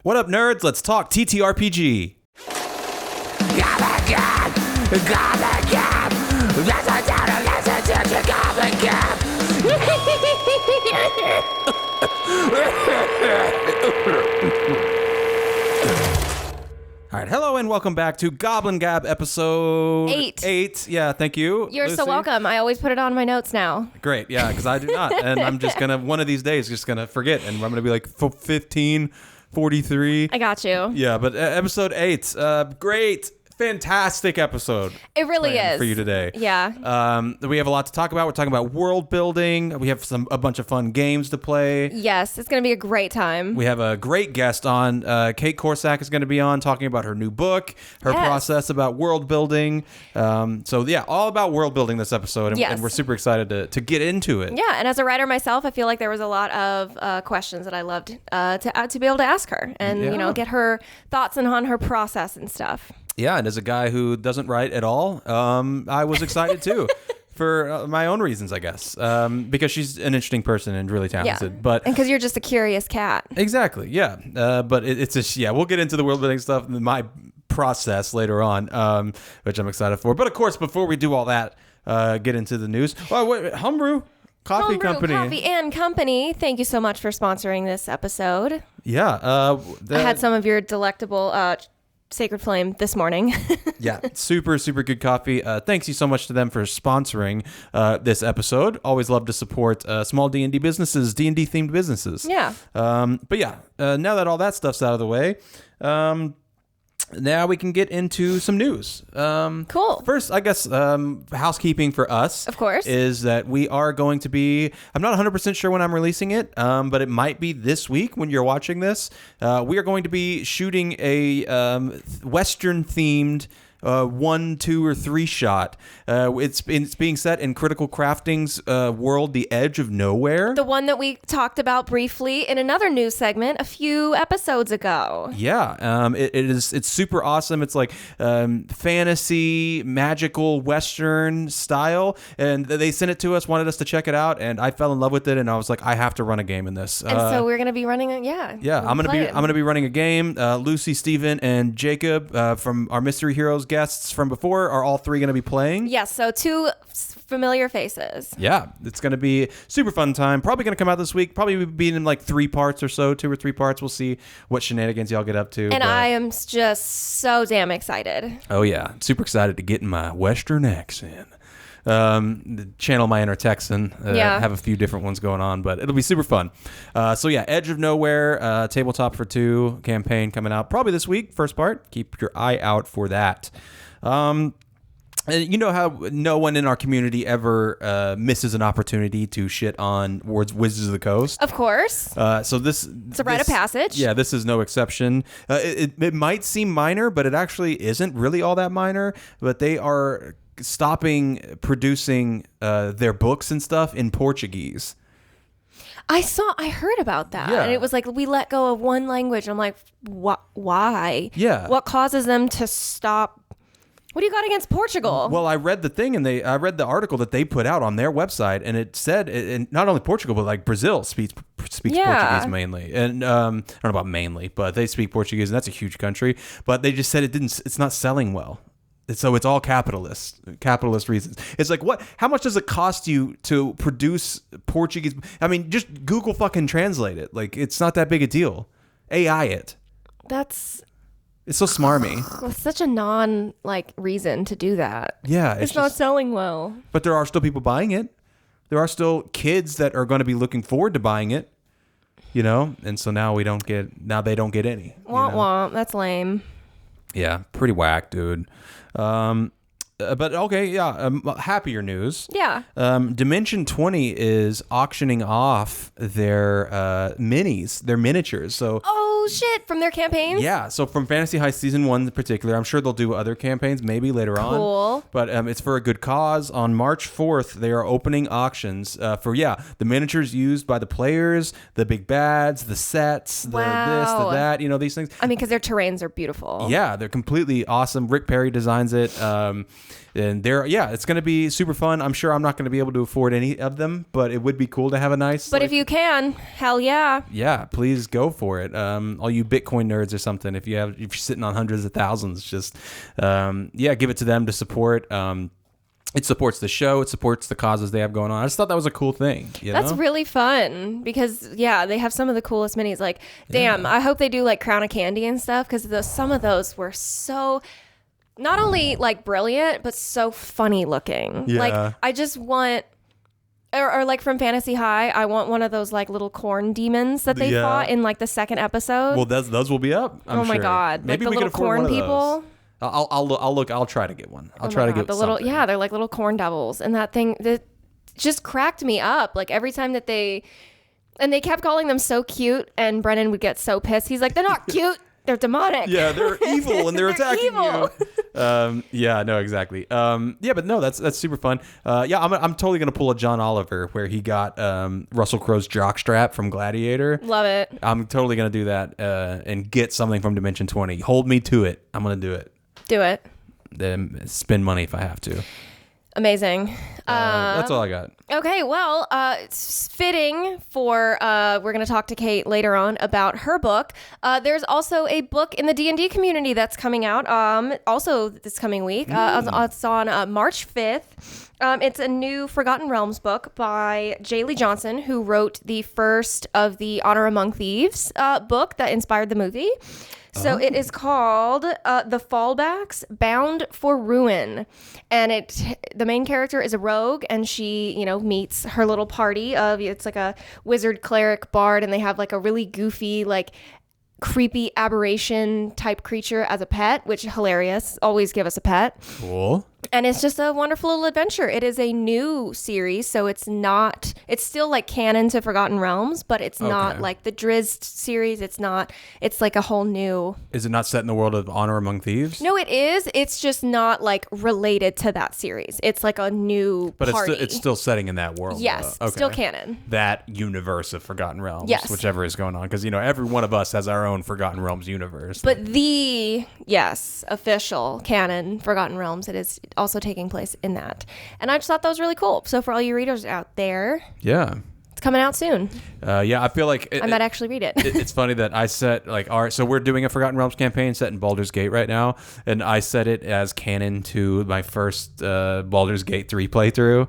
What up, nerds? Let's talk TTRPG. Goblin Gab! Goblin Gab! Listen to Goblin Gab! All right, hello and welcome back to Goblin Gab episode 8. Yeah, thank you. You're Lucy. so welcome. I always put it on my notes now. Great, yeah, because I do not. And I'm just going to, one of these days, just going to forget. And I'm going to be like 1543. I got you. Yeah, but episode 8, great. Fantastic episode. It really is. For you today. Yeah. We have a lot to talk about. We're talking about world building. We have a bunch of fun games to play. Yes, it's going to be a great time. We have a great guest on. Kate Korsak is going to be on talking about her new book, her process about world building. So yeah, all about world building this episode. And we're super excited to get into it. Yeah, and as a writer myself, I feel like there was a lot of questions that I loved to be able to ask her and, get her thoughts on her process and stuff. Yeah, and as a guy who doesn't write at all, I was excited too, for my own reasons, I guess, because she's an interesting person and really talented. Yeah, and because you're just a curious cat. Exactly, yeah. But it's just, we'll get into the world building stuff, my process later on, which I'm excited for. But of course, before we do all that, get into the news. Oh, wait, Homebrew Coffee Company. Coffee and Company. Thank you so much for sponsoring this episode. Yeah. I had some of your delectable Sacred Flame this morning. Yeah, super, super good coffee. Thanks you so much to them for sponsoring this episode. Always love to support small D&D businesses, D&D themed businesses. Yeah. But yeah, now that all that stuff's out of the way, now we can get into some news. Cool. First, I guess, housekeeping for us, of course, is that we are going to be, I'm not 100% sure when I'm releasing it, but it might be this week when you're watching this. We are going to be shooting a Western-themed 1, 2, or 3 shot. It's being set in Critical Crafting's world, The Edge of Nowhere. The one that we talked about briefly in another news segment a few episodes ago. Yeah, it's super awesome. It's like fantasy, magical, Western style, and they sent it to us, wanted us to check it out, and I fell in love with it, and I was like, I have to run a game in this. And so we're gonna be running it. Yeah, I'm gonna be running a game. Lucy, Steven, and Jacob from our Mystery Heroes guests from before are all 3 going to be playing. Yes, so 2 familiar faces. Yeah, it's going to be super fun time. Probably going to come out this week. Probably be in like 3 parts or so, 2 or 3 parts. We'll see what shenanigans y'all get up to. And I am just so damn excited. Oh yeah, super excited to get in my Western accent. Channel my inner Texan. Have a few different ones going on, but it'll be super fun. So yeah, Edge of Nowhere, tabletop for 2 campaign coming out probably this week. First part. Keep your eye out for that. You know how no one in our community ever misses an opportunity to shit on Wizards of the Coast? Of course. So it's a rite of passage. Yeah, this is no exception. It might seem minor, but it actually isn't really all that minor. But they are stopping producing their books and stuff in Portuguese. I heard about that. Yeah. And it was like, we let go of one language. I'm like, why? Yeah. What causes them to stop? What do you got against Portugal? Well, I read the thing, and I read the article that they put out on their website, and it said, and not only Portugal, but like Brazil speaks Portuguese mainly, and I don't know about mainly, but they speak Portuguese, and that's a huge country. But they just said it's not selling well. So it's all capitalist reasons. It's like, how much does it cost you to produce Portuguese? I mean, just Google fucking translate it. Like, it's not that big a deal. AI it. It's so smarmy. It's such a reason to do that. Yeah. It's not selling well. But there are still people buying it. There are still kids that are going to be looking forward to buying it, and so now they don't get any. Womp womp. That's lame. Yeah. Pretty whack, dude. But okay, yeah. Happier news. Yeah. Dimension 20 is auctioning off their minis, their miniatures. So. Oh shit! From their campaigns. Yeah. So from Fantasy Heist Season 1 in particular, I'm sure they'll do other campaigns maybe later on. Cool. But it's for a good cause. On March 4th, they are opening auctions for the miniatures used by the players, the big bads, the sets, the this, the that. These things. I mean, because their terrains are beautiful. Yeah, they're completely awesome. Rick Perry designs it. And it's going to be super fun. I'm sure I'm not going to be able to afford any of them, but it would be cool to have a nice. But if you can, hell yeah. Yeah, please go for it. All you Bitcoin nerds or something, if you're sitting on hundreds of thousands, just give it to them to support. It supports the show. It supports the causes they have going on. I just thought that was a cool thing. That's really fun because, they have some of the coolest minis. Like, damn, I hope they do, like, Crown of Candy and stuff because some of those were so, not only, like, brilliant, but so funny looking. Yeah. Like, I just want... Or like from Fantasy High, I want one of those like little corn demons that they fought in like the second episode. Well, those will be up. I'm my sure. God! Maybe like we the can little afford corn one of people. Those. I'll look. I'll try to get one. I'll try to get the little. something. Yeah, they're like little corn devils, and that thing that just cracked me up. Like every time that they kept calling them so cute, and Brennan would get so pissed. He's like, they're not cute. They're demonic. Yeah, they're evil and they're attacking evil. you. No, exactly. But no, that's super fun. I'm totally gonna pull a John Oliver where he got Russell Crowe's jockstrap from Gladiator. Love it. I'm totally gonna do that and get something from Dimension 20. Hold me to it. I'm gonna do it. Do it. Then spend money if I have to. Amazing. That's all I got. Okay, well, it's fitting for we're going to talk to Kate later on about her book. There's also a book in the D&D community that's coming out also this coming week. It's on March 5th. It's a new Forgotten Realms book by J. Lee Johnson, who wrote the first of the Honor Among Thieves book that inspired the movie. So it is called The Fallbacks, Bound for Ruin. And the main character is a rogue, and she, meets her little party of, it's like a wizard, cleric, bard, and they have like a really goofy, like creepy aberration type creature as a pet, which is hilarious. Always give us a pet. Cool. And it's just a wonderful little adventure. It is a new series, so it's still like canon to Forgotten Realms, but it's not like the Drizzt series. It's like a whole new... Is it not set in the world of Honor Among Thieves? No, it is. It's just not like related to that series. It's like a new party. It's still setting in that world. Yes, still canon. That universe of Forgotten Realms, yes. Whichever is going on. Because, every one of us has our own Forgotten Realms universe. But official canon Forgotten Realms, it is also taking place in that. And I just thought that was really cool. So for all you readers out there, it's coming out soon. I feel like I might actually read it. It's funny that I set so we're doing a Forgotten Realms campaign set in Baldur's Gate right now, and I set it as canon to my first Baldur's Gate 3 playthrough.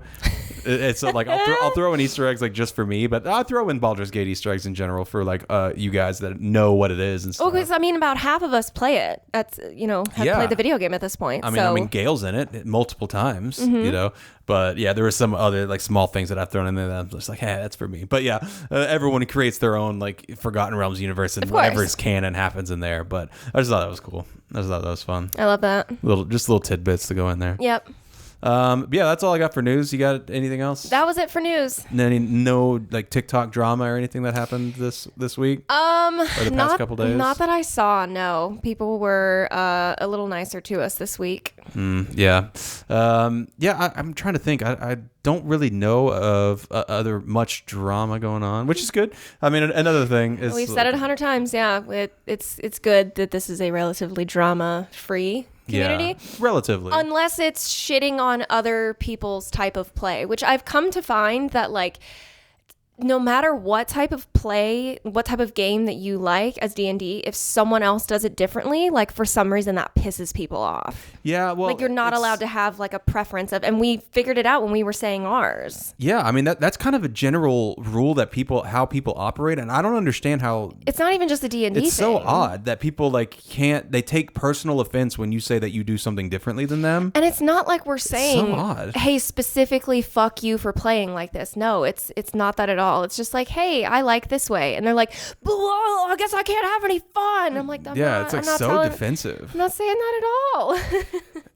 It's like I'll throw in Easter eggs like just for me, but I'll throw in Baldur's Gate Easter eggs in general for like you guys that know what it is and stuff. Because about half of us play it. That's have played the video game at this point. I mean Gail's in it multiple times, But there were some other like small things that I've thrown in there that I'm just like, hey, that's for me. But everyone creates their own like Forgotten Realms universe, and whatever is canon happens in there. But I just thought that was cool. I just thought that was fun. I love that. Little tidbits to go in there. Yep. That's all I got for news. You got anything else? That was it for news. No like TikTok drama or anything that happened this week? Or the past couple days? Not that I saw, no. People were a little nicer to us this week. I'm trying to think. I don't really know of other much drama going on, which is good. I mean, another thing is... We've said it 100 times, it's good that this is a relatively drama-free community. Yeah, relatively. Unless it's shitting on other people's type of play, which I've come to find that, like, no matter what type of play, what type of game that you like as D&D, if someone else does it differently, like for some reason that pisses people off. Yeah, well, like you're not allowed to have like a preference of, and we figured it out when we were saying ours. Yeah, I mean that's kind of a general rule that how people operate, and I don't understand how. It's not even just a D&D thing. It's so odd that people they take personal offense when you say that you do something differently than them. And it's not like we're saying, so odd. Hey, specifically fuck you for playing like this. No, it's not that at all. It's just like, hey, I like this way, and they're like, well, I guess I can't have any fun. I'm like, it's like so defensive. I'm not saying that at all.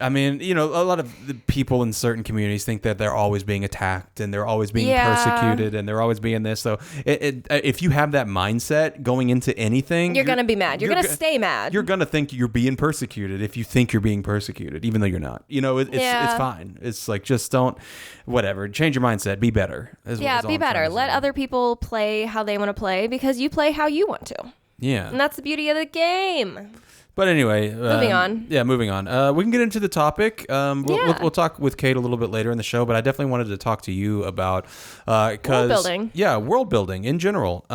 I mean, a lot of the people in certain communities think that they're always being attacked and they're always being persecuted and they're always being this. So if you have that mindset going into anything, you're going to be mad. You're going to stay mad. You're going to think you're being persecuted if you think you're being persecuted, even though you're not. It's fine. It's like, just don't, whatever. Change your mindset. Be better. Be better. Let other people play how they want to play because you play how you want to. Yeah. And that's the beauty of the game. But anyway, moving on. Yeah, moving on. We can get into the topic. We'll talk with Kate a little bit later in the show, but I definitely wanted to talk to you about world building. Yeah, world building in general.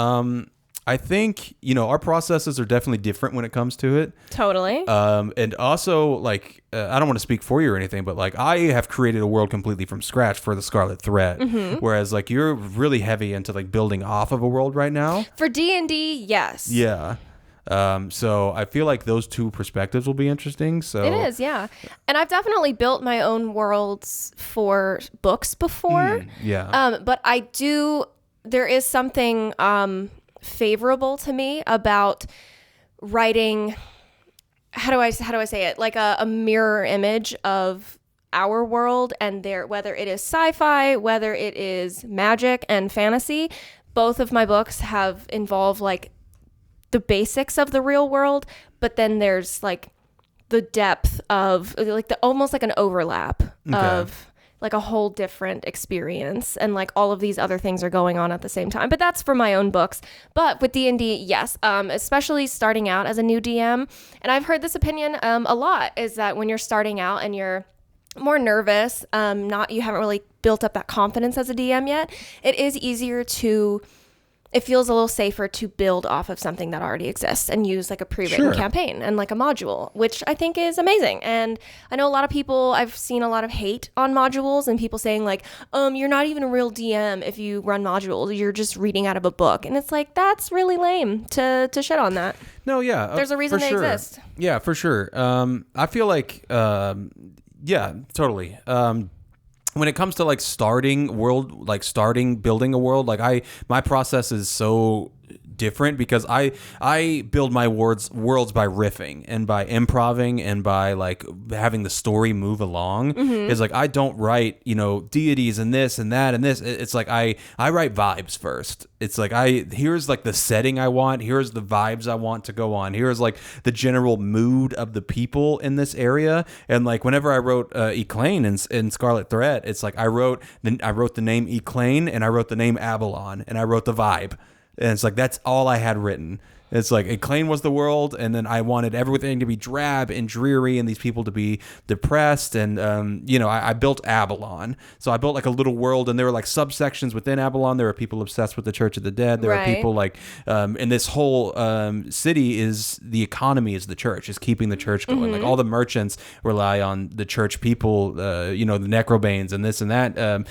I think, our processes are definitely different when it comes to it. Totally. And also, like, I don't want to speak for you or anything, but like, I have created a world completely from scratch for the Scarlet Thread, whereas like you're really heavy into like building off of a world right now. For D&D, yes. Yeah. So I feel like those two perspectives will be interesting. So it is, yeah. And I've definitely built my own worlds for books before. Yeah. But there is something favorable to me about writing, how do I say it, like a mirror image of our world, and whether it is sci-fi, whether it is magic and fantasy. Both of my books have involved like the basics of the real world, but then there's like the depth of like almost like an overlap of like a whole different experience, and like all of these other things are going on at the same time. But that's for my own books. But with D&D, yes, especially starting out as a new DM, and I've heard this opinion a lot, is that when you're starting out and you're more nervous, you haven't really built up that confidence as a DM yet, it feels a little safer to build off of something that already exists and use like a pre-written campaign and like a module, which I think is amazing. And I know I've seen a lot of hate on modules and people saying like, you're not even a real DM if you run modules, you're just reading out of a book. And it's like, that's really lame to shit on that. No, yeah. There's a reason they exist. Yeah, for sure. I feel like, yeah, totally. When it comes to like starting building a world, like my process is so different because I build my worlds by riffing and by improving and by like having the story move along. It's like I don't write, deities and this and that and this. It's like I write vibes first. It's like here's like the setting I want, here's the vibes I want to go on, here's like the general mood of the people in this area. And like whenever I wrote Eclane in Scarlet Thread, it's like I wrote the name Eclane and I wrote the name Avalon and I wrote the vibe. And it's like, that's all I had written. It's like, Eclane was the world, and then I wanted everything to be drab and dreary and these people to be depressed. And, I built Avalon. So I built like a little world, and there were like subsections within Avalon. There were people obsessed with the Church of the Dead. There were people like, and this whole city the economy is the church, is keeping the church going. Like all the merchants rely on the church people, the necrobanes and this and that,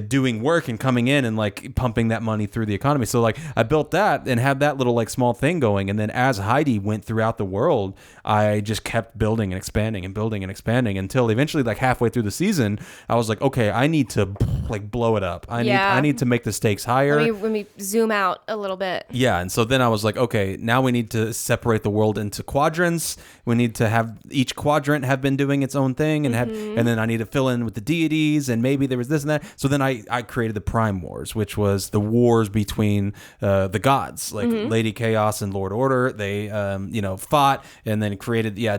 doing work and coming in and like pumping that money through the economy. So like I built that and had that little like small thing going. And then as Heidi went throughout the world, I just kept building and expanding and building and expanding until eventually like halfway through the season, I was like, okay, I need to like blow it up. I need to make the stakes higher. Let me zoom out a little bit. Yeah. And so then I was like, okay, now we need to separate the world into quadrants. We need to have each quadrant have been doing its own thing and and then I need to fill in with the deities and maybe there was this and that. So then I created the Prime Wars, which was the wars between the gods, like Lady Chaos and Lord Order. They fought and then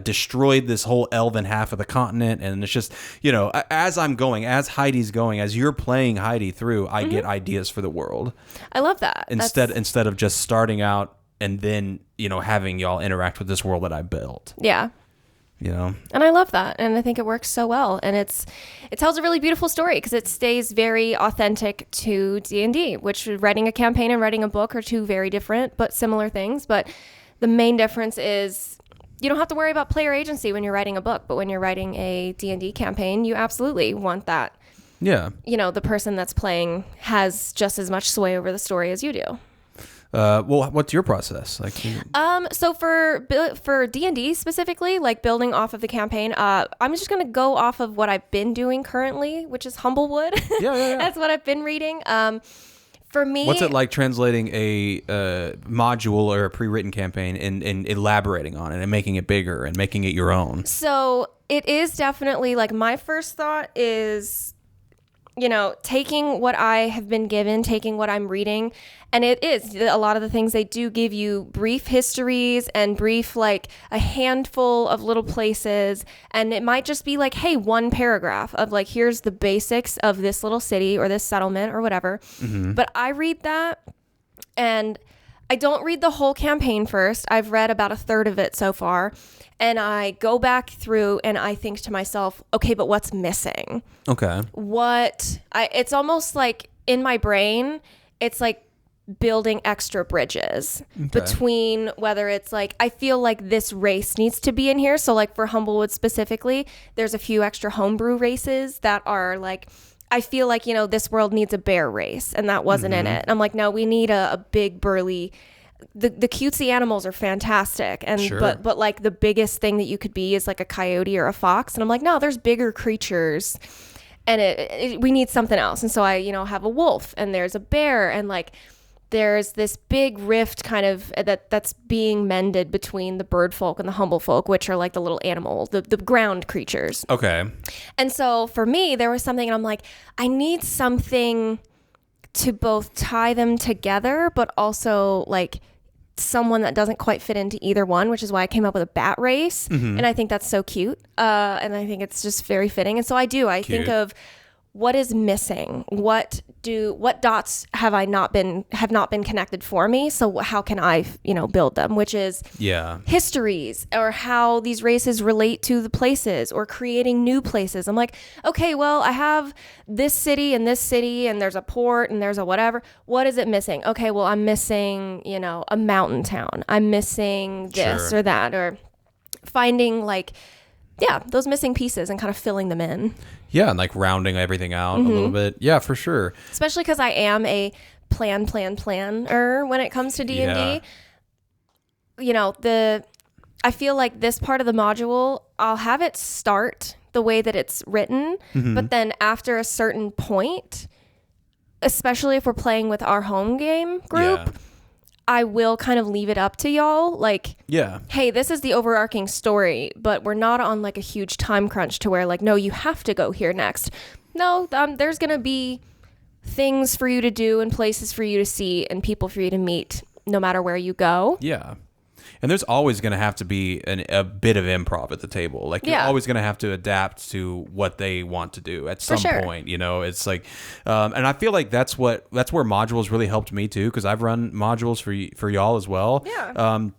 destroyed this whole elven half of the continent. And it's just, as Heidi's going, as you're playing Heidi through, I get ideas for the world. I love that. Instead of just starting out and then having y'all interact with this world that I built. Yeah. And I love that, and I think it works so well, and it tells a really beautiful story because it stays very authentic to D&D, which writing a campaign and writing a book are two very different but similar things. But the main difference is you don't have to worry about player agency when you're writing a book, but when you're writing a D&D campaign, you absolutely want that. Yeah. The person that's playing has just as much sway over the story as you do. Well, what's your process? So for D&D specifically, like building off of the campaign, I'm just going to go off of what I've been doing currently, which is Humblewood. Yeah. That's what I've been reading. For me, what's it like translating a module or a pre-written campaign and elaborating on it and making it bigger and making it your own? So it is definitely like my first thought is, taking what I have been given, taking what I'm reading. And it is a lot of the things they do give you brief histories and brief, like a handful of little places. And it might just be like, hey, one paragraph of like, here's the basics of this little city or this settlement or whatever. But I read that and I don't read the whole campaign first. I've read about a third of it so far. And I go back through and I think to myself, okay, but what's missing? Okay. It's almost like in my brain, it's like building extra bridges between whether it's like, I feel like this race needs to be in here. So like for Humblewood specifically, there's a few extra homebrew races that are like, I feel like, this world needs a bear race and that wasn't in it. And I'm like, no, we need a big burly, the cutesy animals are fantastic. And, but like the biggest thing that you could be is like a coyote or a fox. And I'm like, no, there's bigger creatures and we need something else. And so I, have a wolf and there's a bear and like, there's this big rift kind of that's being mended between the bird folk and the humble folk, which are like the little animal, the ground creatures. Okay. And so for me, there was something, and I'm like, I need something to both tie them together, but also like someone that doesn't quite fit into either one, which is why I came up with a bat race. And I think that's so cute. And I think it's just very fitting. And so I think of what is missing? What dots have not been connected for me? So how can I, build them? Which is histories or how these races relate to the places or creating new places. I'm like, okay, well, I have this city and there's a port and there's a whatever. What is it missing? Okay, well, I'm missing, a mountain town. I'm missing this or that, or finding like, those missing pieces and kind of filling them in. Yeah, and like rounding everything out a little bit. Yeah, for sure. Especially because I am a planner when it comes to D&D. I feel like this part of the module, I'll have it start the way that it's written, but then after a certain point, especially if we're playing with our home game group, I will kind of leave it up to y'all. Like, hey, this is the overarching story, but we're not on like a huge time crunch to where like, no, you have to go here next. No, there's going to be things for you to do and places for you to see and people for you to meet no matter where you go. Yeah. And there's always going to have to be a bit of improv at the table. Like you're always going to have to adapt to what they want to do at some point. It's like, and I feel like that's where modules really helped me too, because I've run modules for y'all as well. Yeah.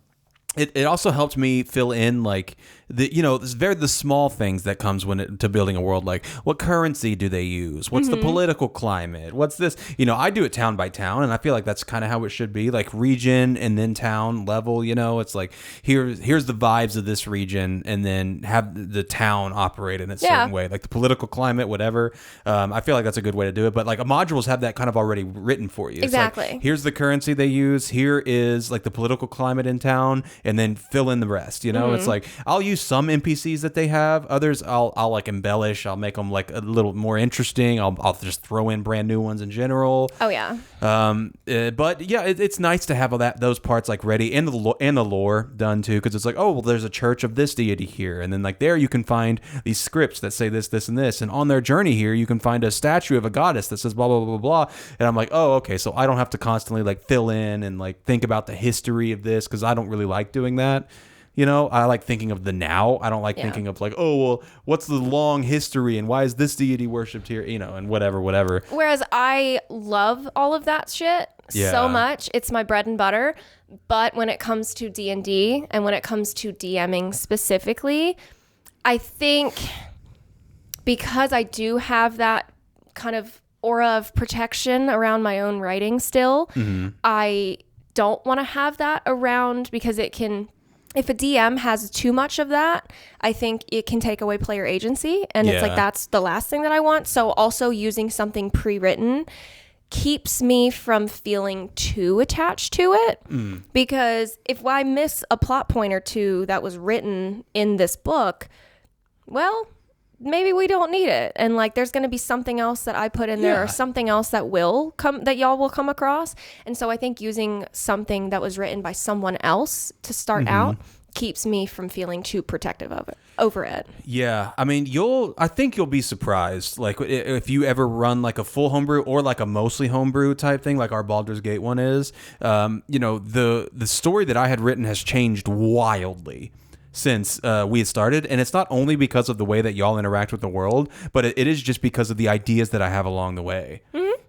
It also helped me fill in like the small things that comes to building a world, like what currency do they use? What's the political climate? What's this? I do it town by town, and I feel like that's kind of how it should be, like region and then town level. It's like here's the vibes of this region, and then have the town operate in a certain way, like the political climate, whatever. I feel like that's a good way to do it. But like modules have that kind of already written for you. Exactly. It's like, here's the currency they use. Here is like the political climate in town, and then fill in the rest. It's like I'll use some NPCs that they have. Others I'll like embellish. I'll make them like a little more interesting. I'll just throw in brand new ones in general. Oh yeah. But yeah, it's nice to have those parts like ready, and the lore done too, because it's like, oh well, there's a church of this deity here, and then like there you can find these scripts that say this, this, and this, and on their journey here you can find a statue of a goddess that says blah blah blah blah blah. And I'm like, oh okay, so I don't have to constantly like fill in and like think about the history of this, because I don't really like doing that. I like thinking of the now. I don't like thinking of like, oh, well, what's the long history and why is this deity worshipped here, and whatever. Whereas I love all of that shit so much. It's my bread and butter. But when it comes to D&D and when it comes to DMing specifically, I think because I do have that kind of aura of protection around my own writing still, I don't want to have that around, because it can... If a DM has too much of that, I think it can take away player agency. And it's like, that's the last thing that I want. So also using something pre-written keeps me from feeling too attached to it. Because if I miss a plot point or two that was written in this book, well, maybe we don't need it. And like, there's going to be something else that I put in there, or something else that y'all will come across. And so I think using something that was written by someone else to start out keeps me from feeling too protective of it over it. Yeah. I mean, I think you'll be surprised. Like if you ever run like a full homebrew or like a mostly homebrew type thing, like our Baldur's Gate one is, the story that I had written has changed wildly since we had started, and it's not only because of the way that y'all interact with the world, but it is just because of the ideas that I have along the way.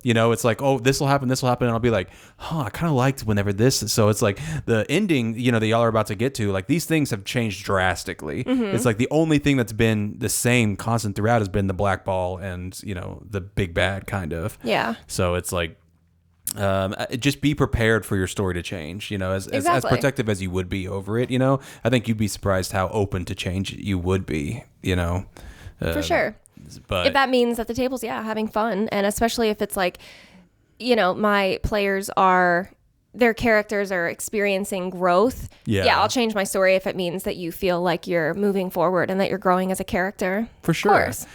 You know, it's like, oh, this will happen, and I'll be like, I kind of liked whenever this is. So it's like the ending, you know, that y'all are about to get to, like these things have changed drastically. It's like the only thing that's been the same constant throughout has been the black ball and, you know, the big bad kind of. Yeah. So it's like, just be prepared for your story to change, you know, as protective as you would be over it, you know. I think you'd be surprised how open to change you would be, you know. For sure. But if that means at the tables, having fun. And especially if it's like, you know, my players their characters are experiencing growth. Yeah, I'll change my story if it means that you feel like you're moving forward and that you're growing as a character. For sure. Of course.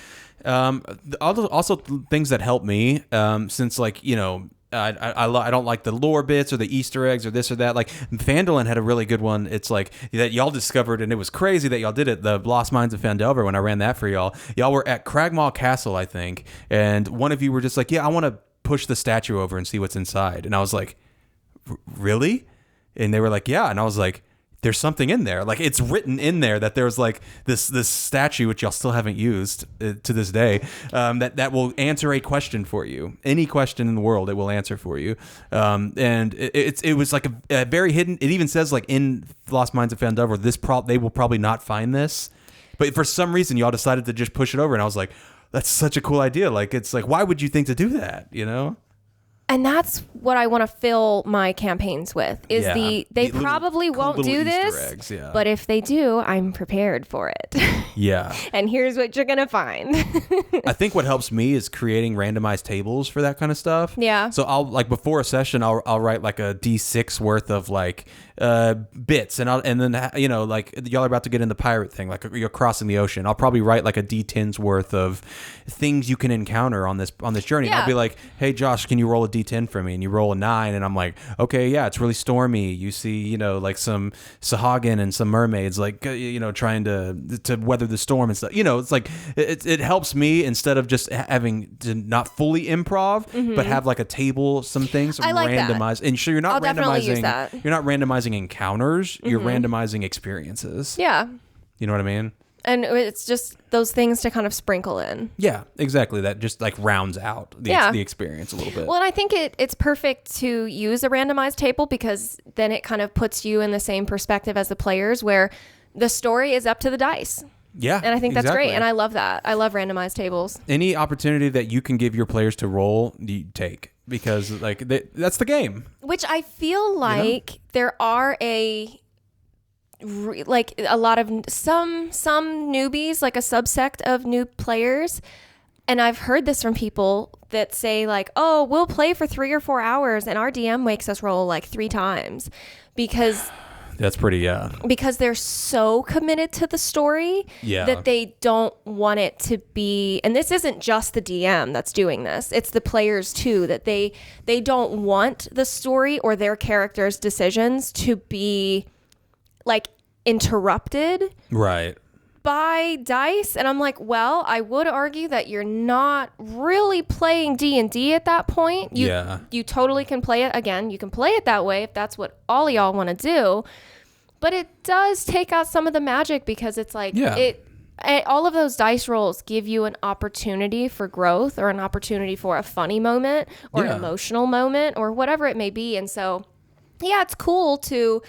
Also things that help me, since like, you know, I don't like the lore bits or the Easter eggs or this or that. Like Phandalin had a really good one. It's like that y'all discovered, and it was crazy that y'all did it. The Lost Mines of Phandelver, when I ran that for y'all were at Cragmaw Castle, I think, and one of you were just like, I want to push the statue over and see what's inside. And I was like, really? And they were like, yeah. And I was like, there's something in there. Like it's written in there that there's like this statue, which y'all still haven't used to this day, that will answer a question for you. Any question in the world, it will answer for you. And it was like a very hidden. It even says like in Lost Mines of Phandelver, they will probably not find this, but for some reason y'all decided to just push it over. And I was like, that's such a cool idea. Like it's like, why would you think to do that? You know? And that's what I want to fill my campaigns with is they probably won't do this, but if they do, I'm prepared for it. Yeah. And here's what you're going to find. I think what helps me is creating randomized tables for that kind of stuff. Yeah. So I'll like before a session, I'll write like a D6 worth of like bits and then, you know, like y'all are about to get in the pirate thing, like you're crossing the ocean. I'll probably write like a D10's worth of things you can encounter on this journey. Yeah. I'll be like, hey, Josh, can you roll a D10 for me? And you roll a 9, and I'm like, okay, yeah, it's really stormy. You see, you know, like some Sahagin and some mermaids, like, you know, trying to weather the storm and stuff. You know, it's like it helps me instead of just having to not fully improv, but have like a table, some things I like randomized. And sure, you're not randomizing. You're not randomizing encounters. You're randomizing experiences. Yeah. You know what I mean? And it's just those things to kind of sprinkle in. Yeah, exactly. That just like rounds out the experience a little bit. Well, and I think it's perfect to use a randomized table because then it kind of puts you in the same perspective as the players where the story is up to the dice. Yeah. And I think that's great. And I love that. I love randomized tables. Any opportunity that you can give your players to roll, you take. Because like that's the game. Which I feel like there are like a lot of some newbies, like a subsect of new players, and I've heard this from people that say like, oh, we'll play for 3 or 4 hours and our DM makes us roll like 3 times because that's pretty because they're so committed to the story that they don't want it to be, and this isn't just the DM that's doing this, it's the players too, that they don't want the story or their characters' decisions to be like interrupted by dice. And I'm like, well, I would argue that you're not really playing D&D at that point. You totally can play it again. You can play it that way if that's what all y'all want to do. But it does take out some of the magic because it's like all of those dice rolls give you an opportunity for growth or an opportunity for a funny moment or an emotional moment or whatever it may be. And so, it's cool to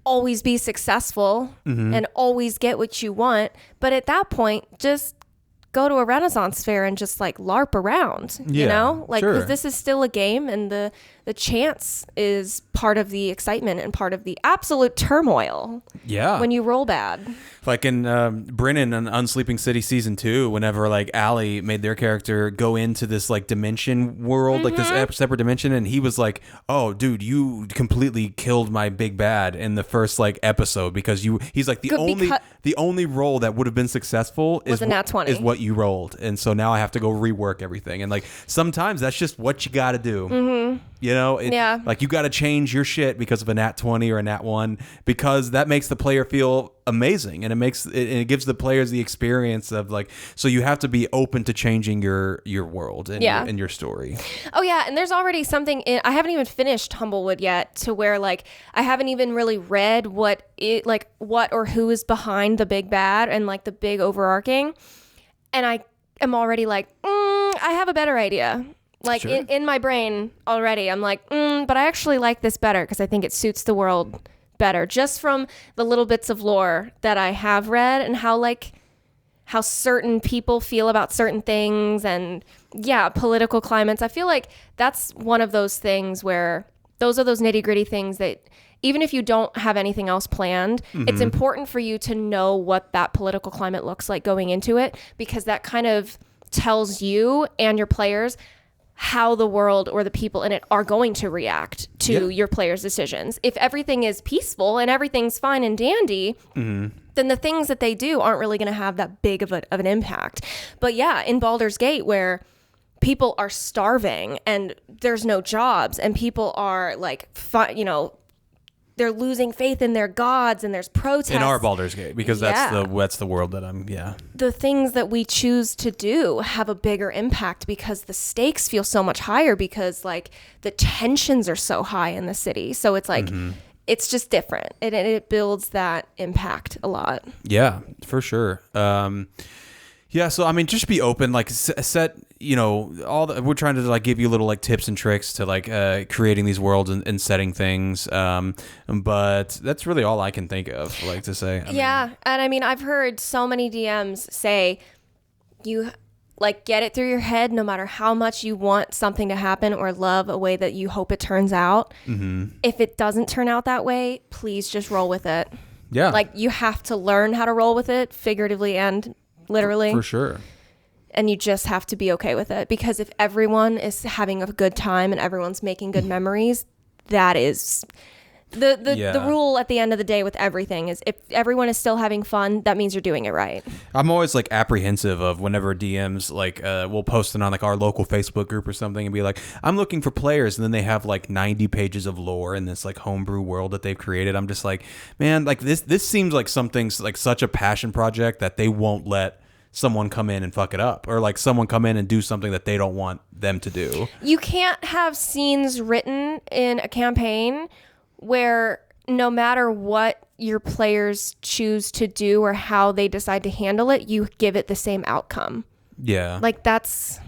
always be successful and always get what you want. But at that point, just go to a Renaissance fair and just like LARP around, you know, like, because this is still a game and the chance is part of the excitement and part of the absolute turmoil. Yeah. When you roll bad. Like in Brennan on Unsleeping City season 2, whenever like Allie made their character go into this like dimension world, like this separate dimension, and he was like, "Oh, dude, you completely killed my big bad in the first like episode because he's like the only roll that would have been successful is a nat 20. Is what you rolled, and so now I have to go rework everything, and like sometimes that's just what you got to do." You know, like you got to change your shit because of a nat 20 or a nat 1 because that makes the player feel amazing and it gives the players the experience of like, so you have to be open to changing your world and your story. Oh yeah, and there's already something I haven't even finished Humblewood yet to where like I haven't even really read what or who is behind the big bad and like the big overarching, and I am already like I have a better idea. Like Sure. in my brain already, I'm like, but I actually like this better because I think it suits the world better, just from the little bits of lore that I have read and how certain people feel about certain things and political climates. I feel like that's one of those things where those are those nitty gritty things that even if you don't have anything else planned, it's important for you to know what that political climate looks like going into it, because that kind of tells you and your players how the world or the people in it are going to react to your players' decisions. If everything is peaceful and everything's fine and dandy, then the things that they do aren't really going to have that big of an impact. But in Baldur's Gate, where people are starving and there's no jobs and people are like, they're losing faith in their gods and there's protests. In our Baldur's Gate, because that's the world that I'm, The things that we choose to do have a bigger impact because the stakes feel so much higher because like the tensions are so high in the city. So it's like, it's just different. It builds that impact a lot. Yeah, for sure. So I mean, just be open, like set, we're trying to like give you little like tips and tricks to like creating these worlds and setting things. But that's really all I can think of, like to say. And I mean, I've heard so many DMs say you like get it through your head no matter how much you want something to happen or love a way that you hope it turns out. If it doesn't turn out that way, please just roll with it. Yeah. Like you have to learn how to roll with it figuratively and literally. For sure. And you just have to be okay with it, because if everyone is having a good time and everyone's making good memories, that is the rule at the end of the day with everything is if everyone is still having fun, that means you're doing it right. I'm always like apprehensive of whenever DMs like we'll post it on like our local Facebook group or something and be like, I'm looking for players, and then they have like 90 pages of lore in this like homebrew world that they've created. I'm just like, man, like this seems like something's like such a passion project that they won't let someone come in and fuck it up, or like someone come in and do something that they don't want them to do. You can't have scenes written in a campaign where no matter what your players choose to do or how they decide to handle it, you give it the same outcome. Yeah. Like that's...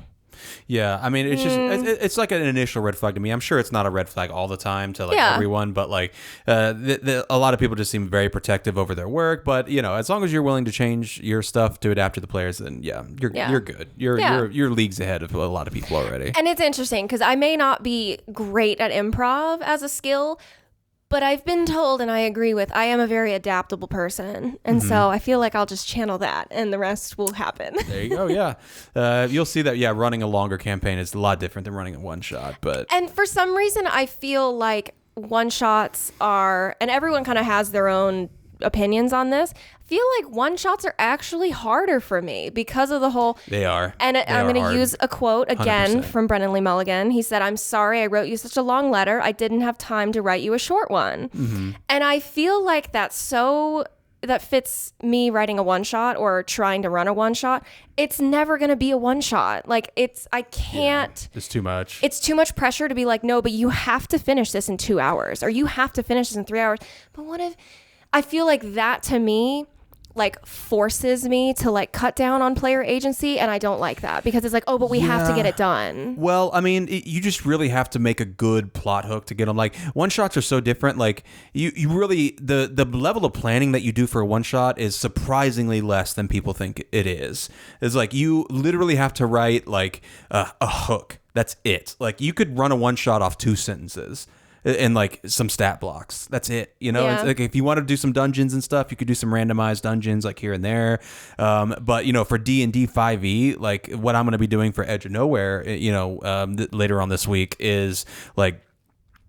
Yeah, I mean, it's just it's like an initial red flag to me. I'm sure it's not a red flag all the time to like everyone, but like a lot of people just seem very protective over their work. But as long as you're willing to change your stuff to adapt to the players, then you're good. You're leagues ahead of a lot of people already. And it's interesting because I may not be great at improv as a skill, but I've been told, and I agree with, I am a very adaptable person. And so I feel like I'll just channel that and the rest will happen. There you go. Yeah. You'll see that. Yeah. Running a longer campaign is a lot different than running a one shot, and for some reason, I feel like one shots are, and everyone kind of has their own opinions on this. I feel like one shots are actually harder for me because of the whole... They are. And I'm going to use a quote again 100%. From Brennan Lee Mulligan. He said, "I'm sorry I wrote you such a long letter. I didn't have time to write you a short one." And I feel like that fits me writing a one shot or trying to run a one shot. It's never going to be a one shot. Like I can't. It's too much. It's too much pressure to be like, no, but you have to finish this in 2 hours or you have to finish this in 3 hours. But what if... I feel like that to me like forces me to like cut down on player agency, and I don't like that because it's like, oh, but we have to get it done. Well, I mean, you just really have to make a good plot hook to get them. Like one shots are so different. Like you really the level of planning that you do for a one shot is surprisingly less than people think it is. It's like you literally have to write like a hook. That's it. Like you could run a one shot off 2 sentences. And like some stat blocks. That's it. It's like if you want to do some dungeons and stuff, you could do some randomized dungeons like here and there. But for D&D 5e, like what I'm going to be doing for Edge of Nowhere, later on this week is like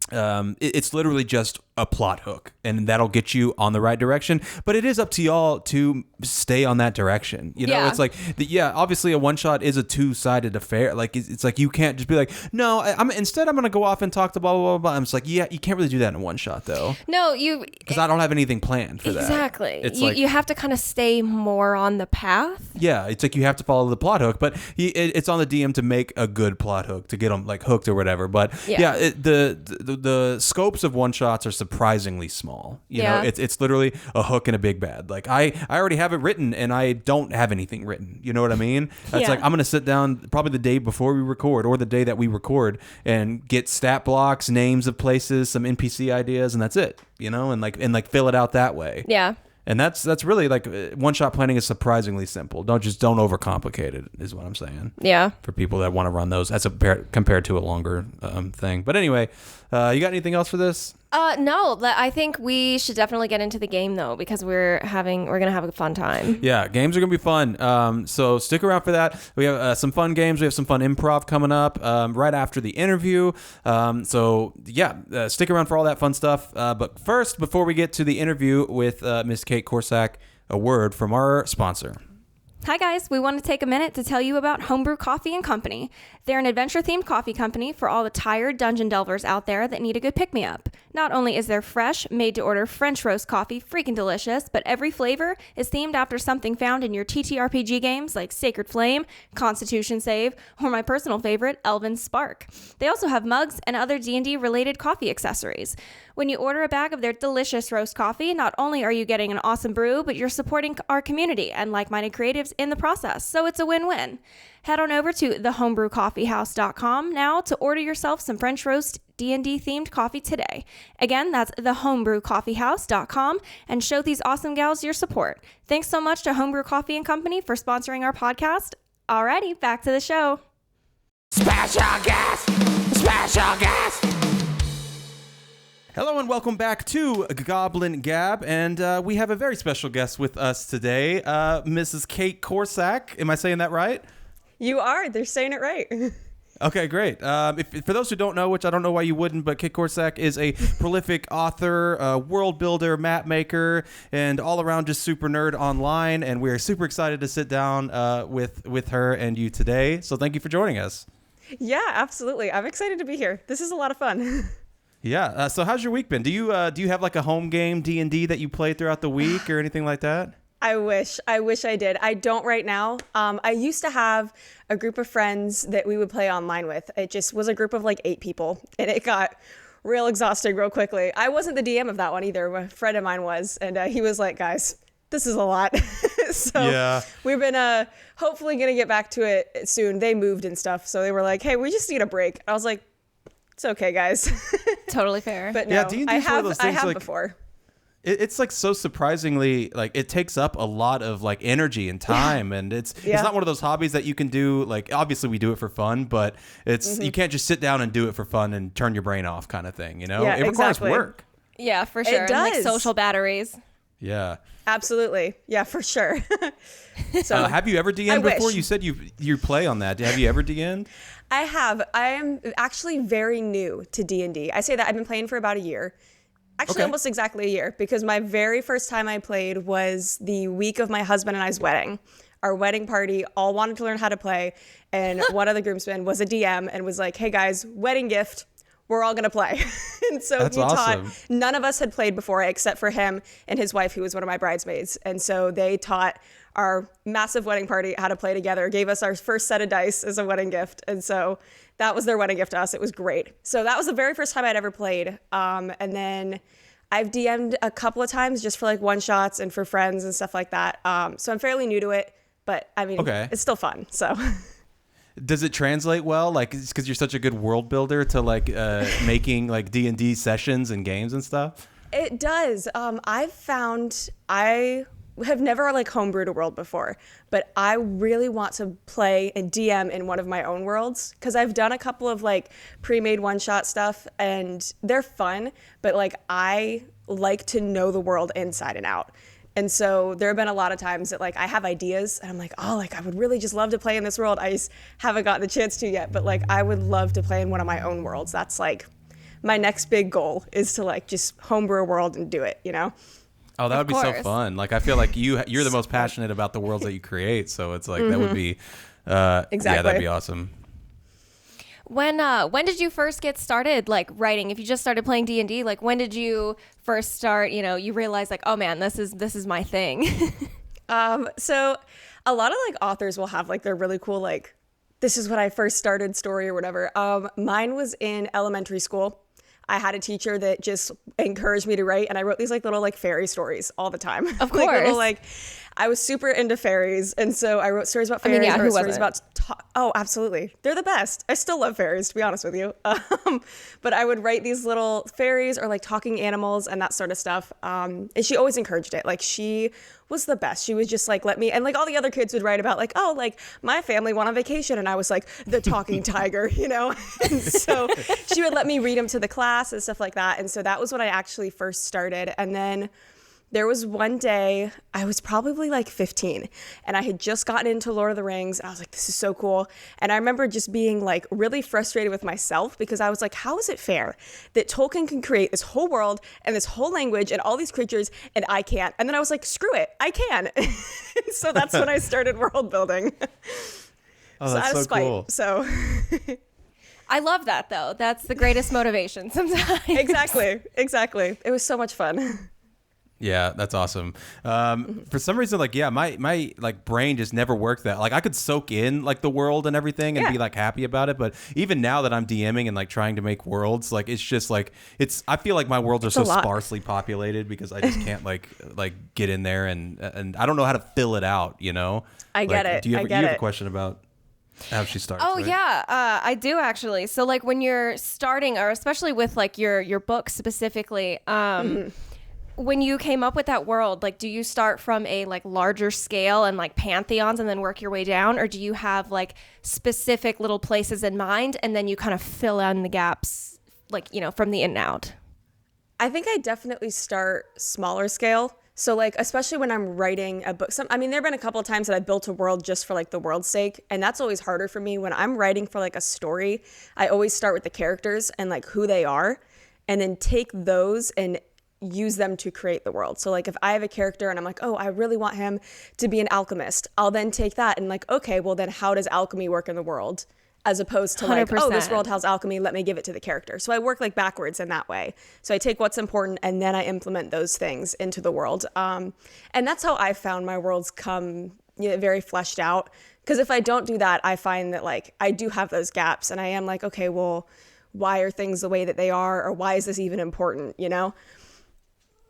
it's literally just a plot hook, and that'll get you on the right direction. But it is up to y'all to stay on that direction. It's like, obviously a one shot is a 2-sided affair. Like it's like you can't just be like, no, I'm going to go off and talk to blah, blah, blah, blah. I'm just like, you can't really do that in a one shot though. No, because I don't have anything planned for that. Exactly. You have to kind of stay more on the path. Yeah. It's like you have to follow the plot hook, but it's on the DM to make a good plot hook to get them like hooked or whatever. But the scopes of one shots are surprisingly small. You know, it's literally a hook and a big bad. Like I already have it written and I don't have anything written. You know what I mean? It's like I'm going to sit down probably the day before we record or the day that we record and get stat blocks, names of places, some NPC ideas, and that's it. You know, and fill it out that way. Yeah. And that's really like one-shot planning is surprisingly simple. Don't overcomplicate it is what I'm saying. Yeah. For people that want to run those, that's compared to a longer thing. But anyway, you got anything else for this? No, I think we should definitely get into the game though, because we're gonna have a fun time. Yeah, games are gonna be fun. So stick around for that. We have some fun games. We have some fun improv coming up right after the interview. Stick around for all that fun stuff. But first, before we get to the interview with Miss Kate Korsak, a word from our sponsor. Hi guys, we want to take a minute to tell you about Homebrew Coffee and Company. They're an adventure-themed coffee company for all the tired dungeon delvers out there that need a good pick-me-up. Not only is their fresh, made-to-order French roast coffee freaking delicious, but every flavor is themed after something found in your TTRPG games like Sacred Flame, Constitution Save, or my personal favorite, Elven Spark. They also have mugs and other D&D related coffee accessories. When you order a bag of their delicious roast coffee, not only are you getting an awesome brew, but you're supporting our community and like-minded creatives in the process, so it's a win-win. Head on over to thehomebrewcoffeehouse.com now to order yourself some French roast D&D themed coffee today. Again, that's thehomebrewcoffeehouse.com, and show these awesome gals your support. Thanks so much to Homebrew Coffee and Company for sponsoring our podcast. Alrighty, back to the show. Special guest! Special guest! Hello and welcome back to Goblin Gab, and we have a very special guest with us today, Mrs. Kate Korsak. Am I saying that right? You are. They're saying it right. Okay, great. For those who don't know, which I don't know why you wouldn't, but Kate Korsak is a prolific author, world builder, map maker, and all around just super nerd online, and we're super excited to sit down with her and you today. So thank you for joining us. Yeah, absolutely. I'm excited to be here. This is a lot of fun. Yeah. So how's your week been? Do you have like a home game D&D that you play throughout the week or anything like that? I wish I did. I don't right now. I used to have a group of friends that we would play online with. It just was a group of like 8 people, and it got real exhausting real quickly. I wasn't the DM of that one either. A friend of mine was, and he was like, guys, this is a lot. So yeah. We've been hopefully going to get back to it soon. They moved and stuff, so they were like, hey, we just need a break. I was like, it's okay, guys. Totally fair. But no, yeah, D&D I is one of those things, have like, before. It's like so surprisingly, like it takes up a lot of like energy and time, and it's not one of those hobbies that you can do. Like obviously we do it for fun, but it's you can't just sit down and do it for fun and turn your brain off kind of thing. You know, yeah, it requires work. Yeah, for sure. It does. And, like social batteries. Yeah, absolutely. Yeah, for sure. So have you ever DM'd before? You said you play on that. Have you ever DM'd? I have. I am actually very new to D&D. I say that I've been playing for about a year. Actually, almost exactly a year, because my very first time I played was the week of my husband and I's wedding. Our wedding party all wanted to learn how to play, and one of the groomsmen was a DM and was like, hey guys, wedding gift, we're all going to play. And so That's awesome. None of us had played before except for him and his wife, who was one of my bridesmaids. And so they taught our massive wedding party how to play together, gave us our first set of dice as a wedding gift. And so that was their wedding gift to us. It was great. So that was the very first time I'd ever played. And then I've DM'd a couple of times just for like one shots and for friends and stuff like that. So I'm fairly new to it, but I mean, it's still fun. So does it translate well? Like, because you're such a good world builder to like making like D&D sessions and games and stuff? It does. I've found I have never like homebrewed a world before, but I really want to play and DM in one of my own worlds, because I've done a couple of like pre-made one-shot stuff and they're fun, but like I like to know the world inside and out. And so there have been a lot of times that like I have ideas and I'm like, oh, like I would really just love to play in this world. I just haven't gotten the chance to yet, but like I would love to play in one of my own worlds. That's like my next big goal, is to like just homebrew a world and do it, you know? Oh, that would be so fun. Like, I feel like you're the most passionate about the worlds that you create. So it's like, that would be, exactly. Yeah, that'd be awesome. When did you first get started, like, writing? If you just started playing D&D, like, when did you first start, you realize, like, oh man, this is my thing? So a lot of like authors will have like their really cool, like, this is when I first started story or whatever. Mine was in elementary school. I had a teacher that just encouraged me to write, and I wrote these like little like fairy stories all the time. Of Like, course. little, like I was super into fairies, and so I wrote stories about fairies. yeah, I who wrote stories wasn't? about oh, absolutely, they're the best. I still love fairies, to be honest with you. But I would write these little fairies or like talking animals and that sort of stuff. And she always encouraged it. Like she was the best. She was just like, let me, and like all the other kids would write about like, oh, like my family went on vacation, and I was like the talking tiger, you know? And so she would let me read them to the class and stuff like that. And so that was when I actually first started. And then there was one day, I was probably like 15, and I had just gotten into Lord of the Rings, and I was like, this is so cool. And I remember just being like really frustrated with myself, because I was like, how is it fair that Tolkien can create this whole world and this whole language and all these creatures, and I can't? And then I was like, screw it, I can. So that's when I started world building. Oh, that's so cool. So I love that, though. That's the greatest motivation sometimes. exactly. It was so much fun. Yeah, that's awesome. For some reason, like, yeah, my like brain just never worked that. Like, I could soak in like the world and everything and be like happy about it. But even now that I'm DMing and like trying to make worlds, like it's just like I feel like my worlds are so sparsely populated because I just can't like get in there and I don't know how to fill it out. You know, I get it. Do you I have, get you have it. a question about how she starts? Oh, right? yeah, I do actually. So like when you're starting, or especially with like your book specifically, when you came up with that world, like, do you start from a like larger scale and like pantheons and then work your way down? Or do you have like specific little places in mind and then you kind of fill in the gaps, like, you know, from the in and out? I think I definitely start smaller scale. So like, especially when I'm writing a book, there have been a couple of times that I built a world just for like the world's sake. And that's always harder for me when I'm writing for like a story. I always start with the characters and like who they are, and then take those and use them to create the world. So like if I have a character and I'm like, oh, I really want him to be an alchemist, I'll then take that and like, okay, well then how does alchemy work in the world? As opposed to like, 100%. oh, this world has alchemy, let me give it to the character. So I work like backwards in that way. So I take what's important and then I implement those things into the world. And that's how I found my worlds come, you know, very fleshed out. Because if I don't do that, I find that like I do have those gaps and I am like, okay, well, why are things the way that they are? Or why is this even important, you know?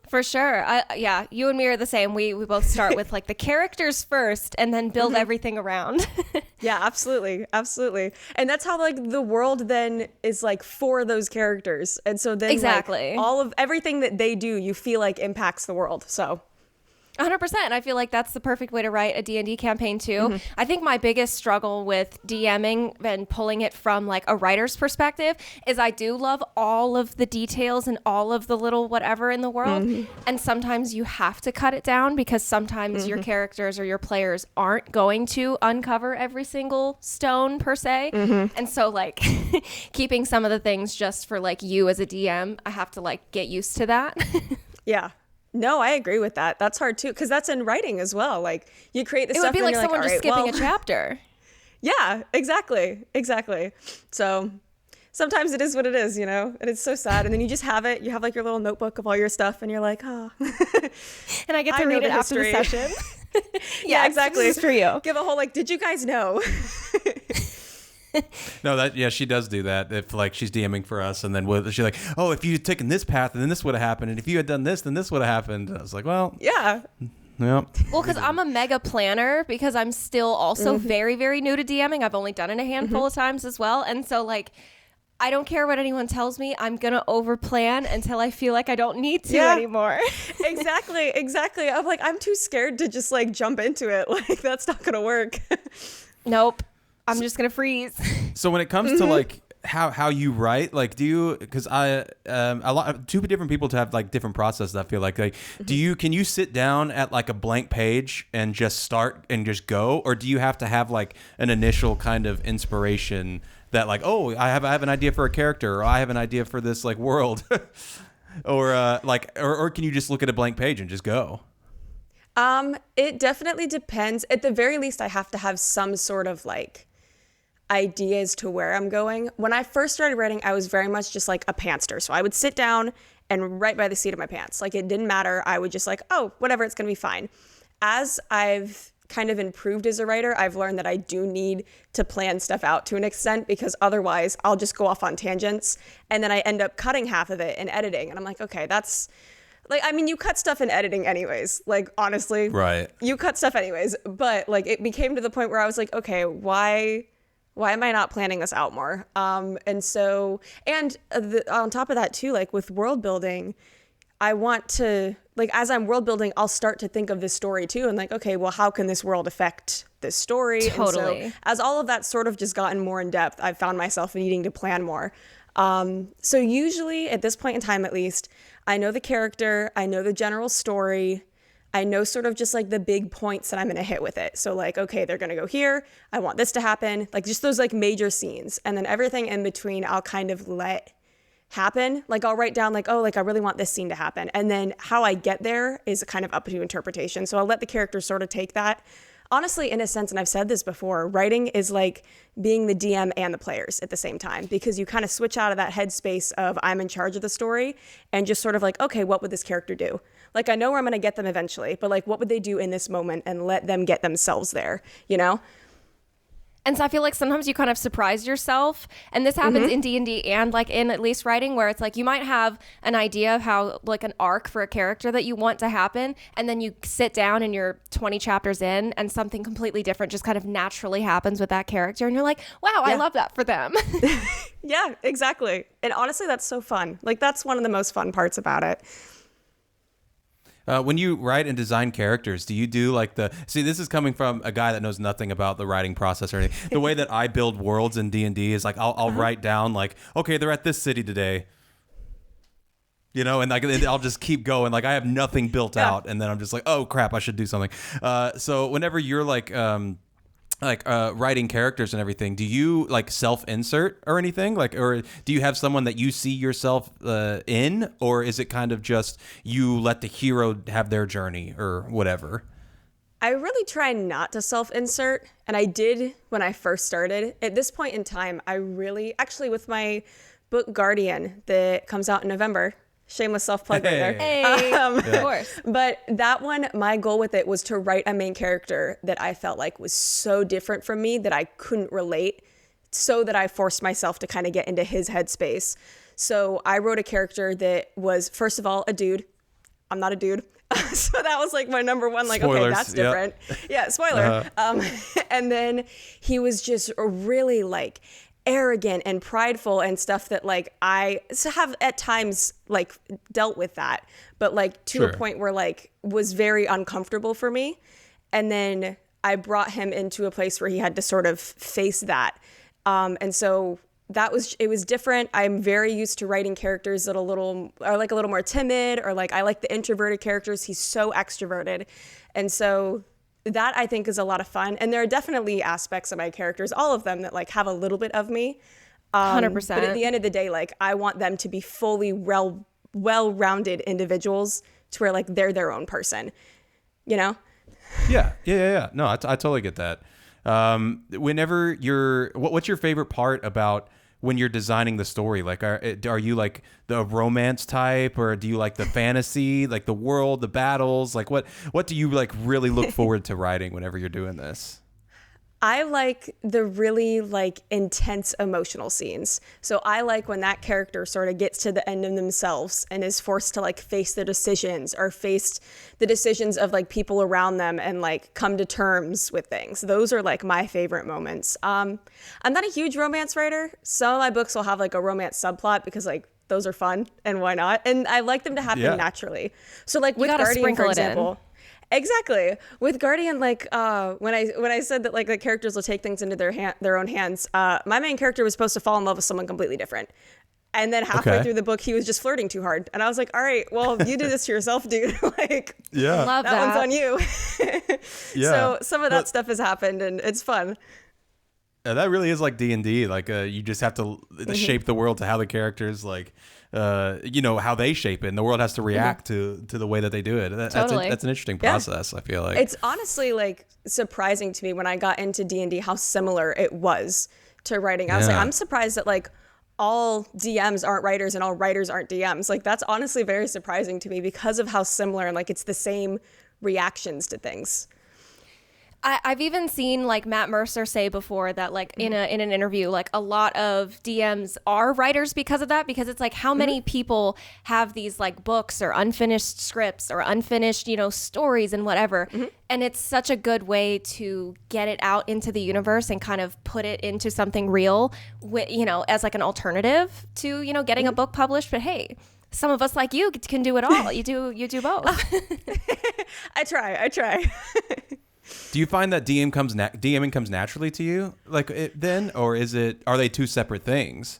For sure. Yeah, you and me are the same. We both start with like the characters first and then build everything around. Yeah, absolutely. And that's how like the world then is like for those characters. And so then Exactly. like, all of everything that they do, you feel like impacts the world. So 100%. I feel like that's the perfect way to write a D&D campaign too. I think my biggest struggle with DMing and pulling it from like a writer's perspective is I do love all of the details and all of the little whatever in the world. And sometimes you have to cut it down because sometimes your characters or your players aren't going to uncover every single stone per se. And so like keeping some of the things just for like you as a DM, I have to like get used to that. yeah. No, I agree with that. That's hard too, because that's in writing as well. Like you create this It stuff would be and like you're someone all just right, skipping well, a chapter. Yeah, exactly. So sometimes it is what it is, you know, and it's so sad. And then you just have it. You have like your little notebook of all your stuff, and you're like, oh. And I get to I read know it the after the history. session. Yeah, exactly. This is for you. Give a whole like, did you guys know? No, she does do that. If like she's DMing for us, and then she's like, "Oh, if you had taken this path, then this would have happened, and if you had done this, then this would have happened." And I was like, "Well, Yeah. well, Well, because I'm a mega planner, because I'm still also very, very new to DMing. I've only done it a handful of times as well. And so, like, I don't care what anyone tells me. I'm going to overplan until I feel like I don't need to anymore. Exactly. I'm like, I'm too scared to just like jump into it. Like, that's not going to work. Nope. I'm just going to freeze. So when it comes to like how you write, like, do you, because two different people to have like different processes. I feel like can you sit down at like a blank page and just start and just go, or do you have to have like an initial kind of inspiration that like, oh, I have an idea for a character, or I have an idea for this like world, or can you just look at a blank page and just go? It definitely depends. At the very least, I have to have some sort of like ideas to where I'm going. When I first started writing, I was very much just like a pantster. So I would sit down and write by the seat of my pants. Like it didn't matter. I would just like, oh, whatever, it's going to be fine. As I've kind of improved as a writer. I've learned that I do need to plan stuff out to an extent, because otherwise I'll just go off on tangents and then I end up cutting half of it in editing. And I'm like, okay, that's like, I mean, you cut stuff in editing anyways, like, honestly, Right. you cut stuff anyways. But like, it became to the point where I was like, okay, why am I not planning this out more? And so, and on top of that too, like with world building, I want to, like, as I'm world building, I'll start to think of this story too. And like, okay, well, how can this world affect this story? Totally. And so as all of that sort of just gotten more in depth, I've found myself needing to plan more. So usually at this point in time, at least, I know the character, I know the general story, I know sort of just like the big points that I'm going to hit with it. So like, okay, they're going to go here. I want this to happen. Like just those like major scenes. And then everything in between, I'll kind of let happen. Like I'll write down like, oh, like I really want this scene to happen. And then how I get there is kind of up to interpretation. So I'll let the characters sort of take that. Honestly, in a sense, and I've said this before, writing is like being the DM and the players at the same time, because you kind of switch out of that headspace of I'm in charge of the story and just sort of like, okay, what would this character do? Like, I know where I'm going to get them eventually, but like, what would they do in this moment, and let them get themselves there, you know? And so I feel like sometimes you kind of surprise yourself, and this happens in D&D and like in at least writing, where it's like you might have an idea of how like an arc for a character that you want to happen, and then you sit down and you're 20 chapters in and something completely different just kind of naturally happens with that character, and you're like, wow, I love that for them. Yeah, exactly. And honestly, that's so fun. Like, that's one of the most fun parts about it. When you write and design characters, do you do like see, this is coming from a guy that knows nothing about the writing process or anything. The way that I build worlds in D&D is like, I'll write down like, okay, they're at this city today, you know, and like, I'll just keep going. Like I have nothing built out. And then I'm just like, oh crap, I should do something. So whenever you're writing characters and everything, do you like self-insert or anything, like, or do you have someone that you see yourself in, or is it kind of just you let the hero have their journey or whatever? I really try not to self-insert, and I did when I first started. At this point in time, I really, actually with my book Guardian that comes out in November, shameless self-plug right there. Hey, of course. But that one, my goal with it was to write a main character that I felt like was so different from me that I couldn't relate, so that I forced myself to kind of get into his headspace. So I wrote a character that was, first of all, a dude. I'm not a dude. So that was like my number one, like, Spoilers, okay, that's different. Yep. Yeah, spoiler. And then he was just really like arrogant and prideful and stuff that like I have at times like dealt with that, but like to a point where like was very uncomfortable for me. And then I brought him into a place where he had to sort of face that. And so it was different. I'm very used to writing characters that are like a little more timid, or like I like the introverted characters. He's so extroverted. And so that I think is a lot of fun. And there are definitely aspects of my characters, all of them, that like have a little bit of me. 100%. But at the end of the day, like I want them to be fully well-rounded individuals to where like they're their own person, you know? Yeah. No, I totally get that. Whenever what's your favorite part about when you're designing the story? Like, are you like the romance type, or do you like the fantasy, like the world, the battles? Like what do you like really look forward to writing whenever you're doing this? I like the really like intense emotional scenes. So I like when that character sort of gets to the end of themselves and is forced to like face their decisions, or face the decisions of like people around them, and like come to terms with things. Those are like my favorite moments. I'm not a huge romance writer. Some of my books will have like a romance subplot because like those are fun, and why not? And I like them to happen naturally. So like with Guardian, for example. Exactly. With Guardian, like when I said that like the characters will take things into their own hands, my main character was supposed to fall in love with someone completely different. And then halfway through the book, he was just flirting too hard. And I was like, all right, well, you did this to yourself, dude. Like, Love that one's on you. So some of that stuff has happened, and it's fun. That really is like D&D. Like you just have to shape the world to how the characters like, how they shape it, and the world has to react to the way that they do it. That's an interesting process. I feel like it's honestly like surprising to me when I got into D&D how similar it was to writing. I was like, I'm surprised that like all DMs aren't writers and all writers aren't DMs. Like that's honestly very surprising to me because of how similar, and like it's the same reactions to things. I've even seen like Matt Mercer say before that like in an interview, like a lot of DMs are writers because of that, because it's like how many people have these like books or unfinished scripts or unfinished, stories and whatever. And it's such a good way to get it out into the universe and kind of put it into something real, as like an alternative to, getting a book published. But hey, some of us like you can do it all. You do both. I try. Do you find that DMing comes naturally to you, like then, or are they two separate things?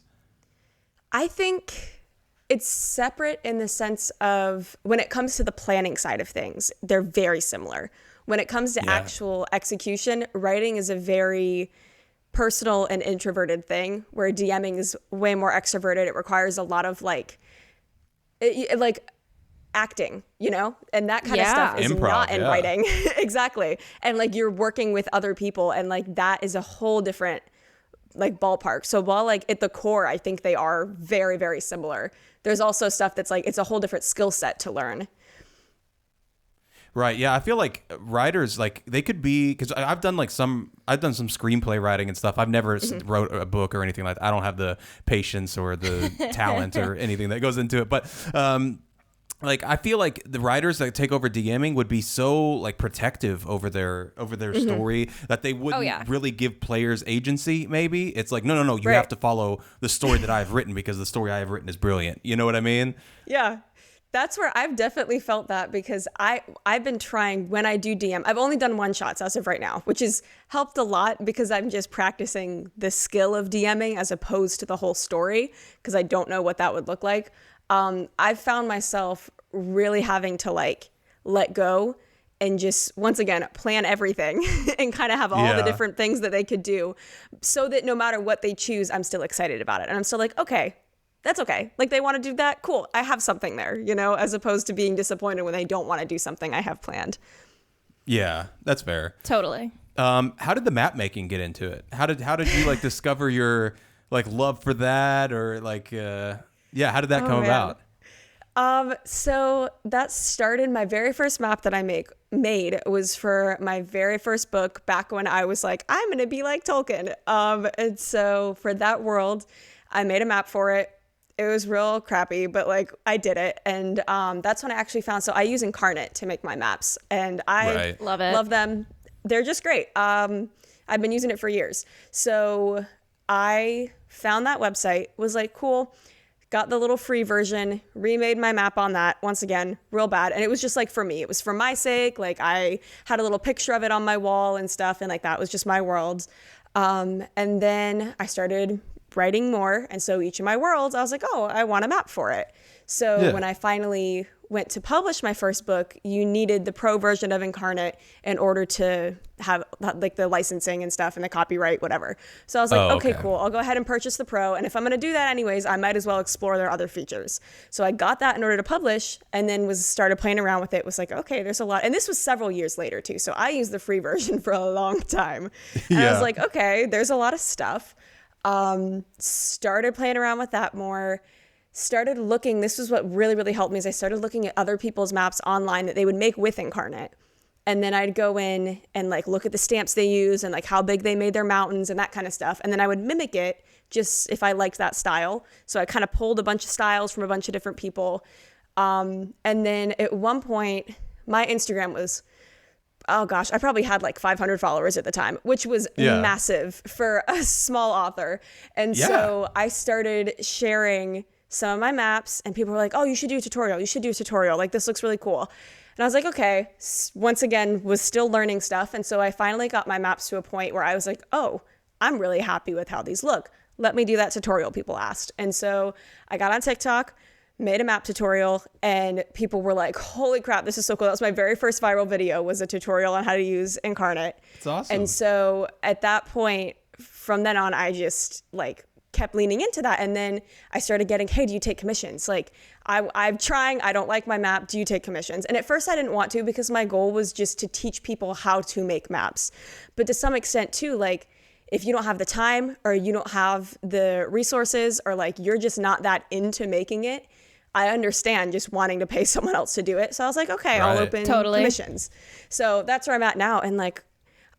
I think it's separate in the sense of when it comes to the planning side of things, they're very similar. When it comes to actual execution, writing is a very personal and introverted thing, where DMing is way more extroverted. It requires a lot of like acting, and that kind of stuff is improv, not in writing. Exactly. And like you're working with other people, and like that is a whole different like ballpark. So while like at the core, I think they are very, very similar, there's also stuff that's like, it's a whole different skill set to learn. Right. Yeah. I feel like writers, like they could be, because I've done some screenplay writing and stuff. I've never wrote a book or anything like that. I don't have the patience or the talent or anything that goes into it. But like I feel like the writers that take over DMing would be so like protective over their story that they wouldn't really give players agency. Maybe it's like no, you have to follow the story that I've written because the story I have written is brilliant. You know what I mean? Yeah. That's where I've definitely felt that, because I've been trying, when I do DM, I've only done one shots as of right now, which has helped a lot because I'm just practicing the skill of DMing as opposed to the whole story, because I don't know what that would look like. I've found myself really having to like let go and just, once again, plan everything and kind of have all the different things that they could do, so that no matter what they choose, I'm still excited about it. And I'm still like, okay, that's okay. Like they want to do that. Cool. I have something there, as opposed to being disappointed when they don't want to do something I have planned. Yeah, that's fair. Totally. How did the map making get into it? How did you like discover your like love for that, or like how did that come about? So that started, my very first map that I made was for my very first book back when I was like, I'm going to be like Tolkien. And so for that world, I made a map for it. It was real crappy, but like I did it. And that's when I actually found, so I use Incarnate to make my maps, and I love them. They're just great. I've been using it for years. So I found that website, was like, cool. Got the little free version, remade my map on that, once again, real bad. And it was just like for me, it was for my sake. Like I had a little picture of it on my wall and stuff. And like, that was just my world. And then I started writing more. And so each of my worlds, I was like, oh, I want a map for it. So when I finally went to publish my first book, you needed the pro version of Incarnate in order to have like the licensing and stuff and the copyright, whatever. So I was like, okay, cool. I'll go ahead and purchase the pro. And if I'm going to do that anyways, I might as well explore their other features. So I got that in order to publish, and then started playing around with it. Was like, okay, there's a lot. And this was several years later too. So I used the free version for a long time. And I was like, okay, there's a lot of stuff. Started playing around with that more. Started looking, this was what really, really helped me, is I started looking at other people's maps online that they would make with Incarnate. And then I'd go in and like look at the stamps they use and like how big they made their mountains and that kind of stuff. And then I would mimic it just if I liked that style. So I kind of pulled a bunch of styles from a bunch of different people. And then at one point, my Instagram was, oh gosh, I probably had like 500 followers at the time, which was massive for a small author. And so I started sharing some of my maps, and people were like, oh, you should do a tutorial. You should do a tutorial. Like, this looks really cool. And I was like, okay, once again, was still learning stuff. And so I finally got my maps to a point where I was like, oh, I'm really happy with how these look. Let me do that tutorial, people asked. And so I got on TikTok, made a map tutorial, and people were like, holy crap, this is so cool. That was my very first viral video, was a tutorial on how to use Incarnate. It's awesome. And so at that point, from then on, I just like kept leaning into that. And then I started getting, hey, do you take commissions? Like I'm trying, I don't like my map. Do you take commissions? And at first I didn't want to, because my goal was just to teach people how to make maps. But to some extent too, like if you don't have the time, or you don't have the resources, or like you're just not that into making it, I understand just wanting to pay someone else to do it. So I was like, okay, I'll open commissions. So that's where I'm at now. And like,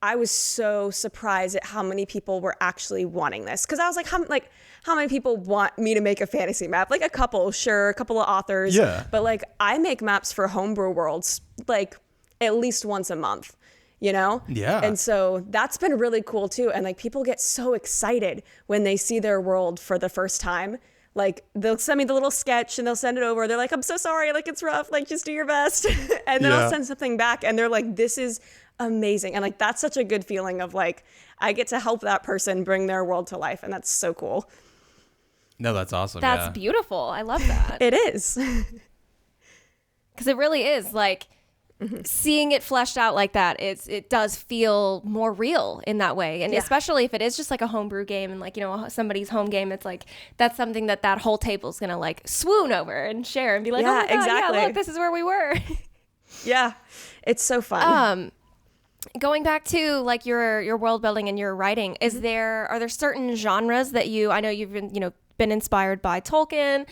I was so surprised at how many people were actually wanting this. Because I was like, how many people want me to make a fantasy map? Like a couple, sure, a couple of authors. Yeah. But like I make maps for homebrew worlds like at least once a month, you know? Yeah. And so that's been really cool too. And like people get so excited when they see their world for the first time. Like they'll send me the little sketch and they'll send it over. They're like, I'm so sorry. Like it's rough. Like just do your best. And then I'll send something back and they're like, this is amazing. And like, that's such a good feeling of like, I get to help that person bring their world to life. And that's so cool. No, that's awesome. That's beautiful. I love that. It is. Because it really is like seeing it fleshed out like that. It does feel more real in that way. And especially if it is just like a homebrew game and like, you know, somebody's home game, it's like, that's something that whole table is going to like swoon over and share and be like, oh my God, exactly. yeah, look, this is where we were. Yeah. It's so fun. Going back to like your world building and your writing, are there certain genres that I know you've been inspired by Tolkien.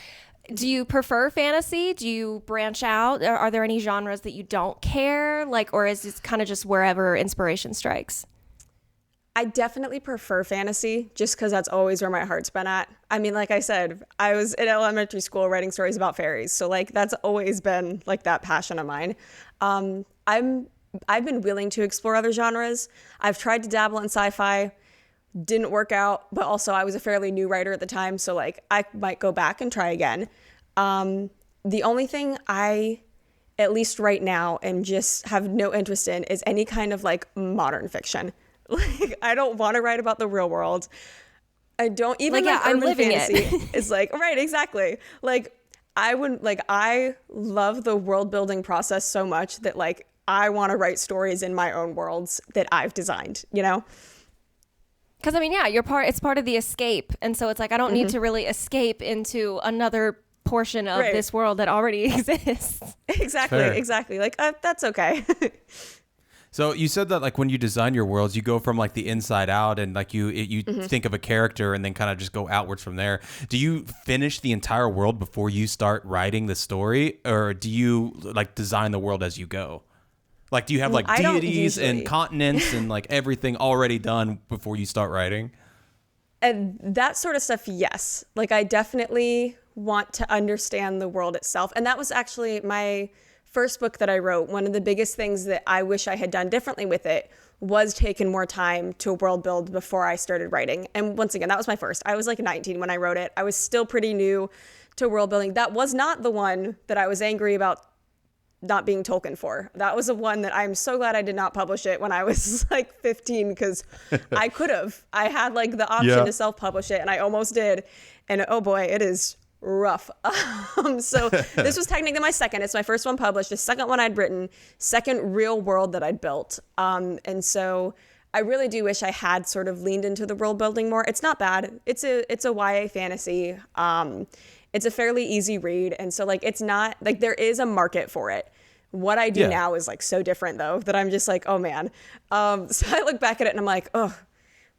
Do you prefer fantasy? Do you branch out? Are there any genres that you don't care? Like, or is it kind of just wherever inspiration strikes? I definitely prefer fantasy just because that's always where my heart's been at. I mean, like I said, I was in elementary school writing stories about fairies. So like that's always been like that passion of mine. I've been willing to explore other genres. I've tried to dabble in sci-fi. Didn't work out, but also I was a fairly new writer at the time, so like I might go back and try again. The only thing I, at least right now, am just have no interest in is any kind of like modern fiction. Like I don't want to write about the real world. I don't even like I'm urban living fantasy. it. It's like right, exactly. Like I love the world building process so much that like I want to write stories in my own worlds that I've designed, you know? Because I mean, yeah, it's part of the escape. And so it's like, I don't need to really escape into another portion of this world that already exists. Exactly. Like, that's okay. So you said that like when you design your worlds, you go from like the inside out and like you think of a character and then kind of just go outwards from there. Do you finish the entire world before you start writing the story, or do you like design the world as you go? Like, do you have like deities and continents and like everything already done before you start writing? And that sort of stuff, yes. Like, I definitely want to understand the world itself. And that was actually my first book that I wrote. One of the biggest things that I wish I had done differently with it was taken more time to world build before I started writing. And once again, that was my first. I was like 19 when I wrote it. I was still pretty new to world building. That was not the one that I was angry about not being Tolkien for. That was the one that I'm so glad I did not publish it when I was like 15, because I could have. I had like the option to self-publish it and I almost did. And oh boy, it is rough. So this was technically my second. It's my first one published, the second one I'd written, second real world that I'd built. And so I really do wish I had sort of leaned into the world building more. It's not bad. It's a YA fantasy. It's a fairly easy read. And so like, it's not like there is a market for it. What I do now is like so different though, that I'm just like, oh man. So I look back at it and I'm like, oh,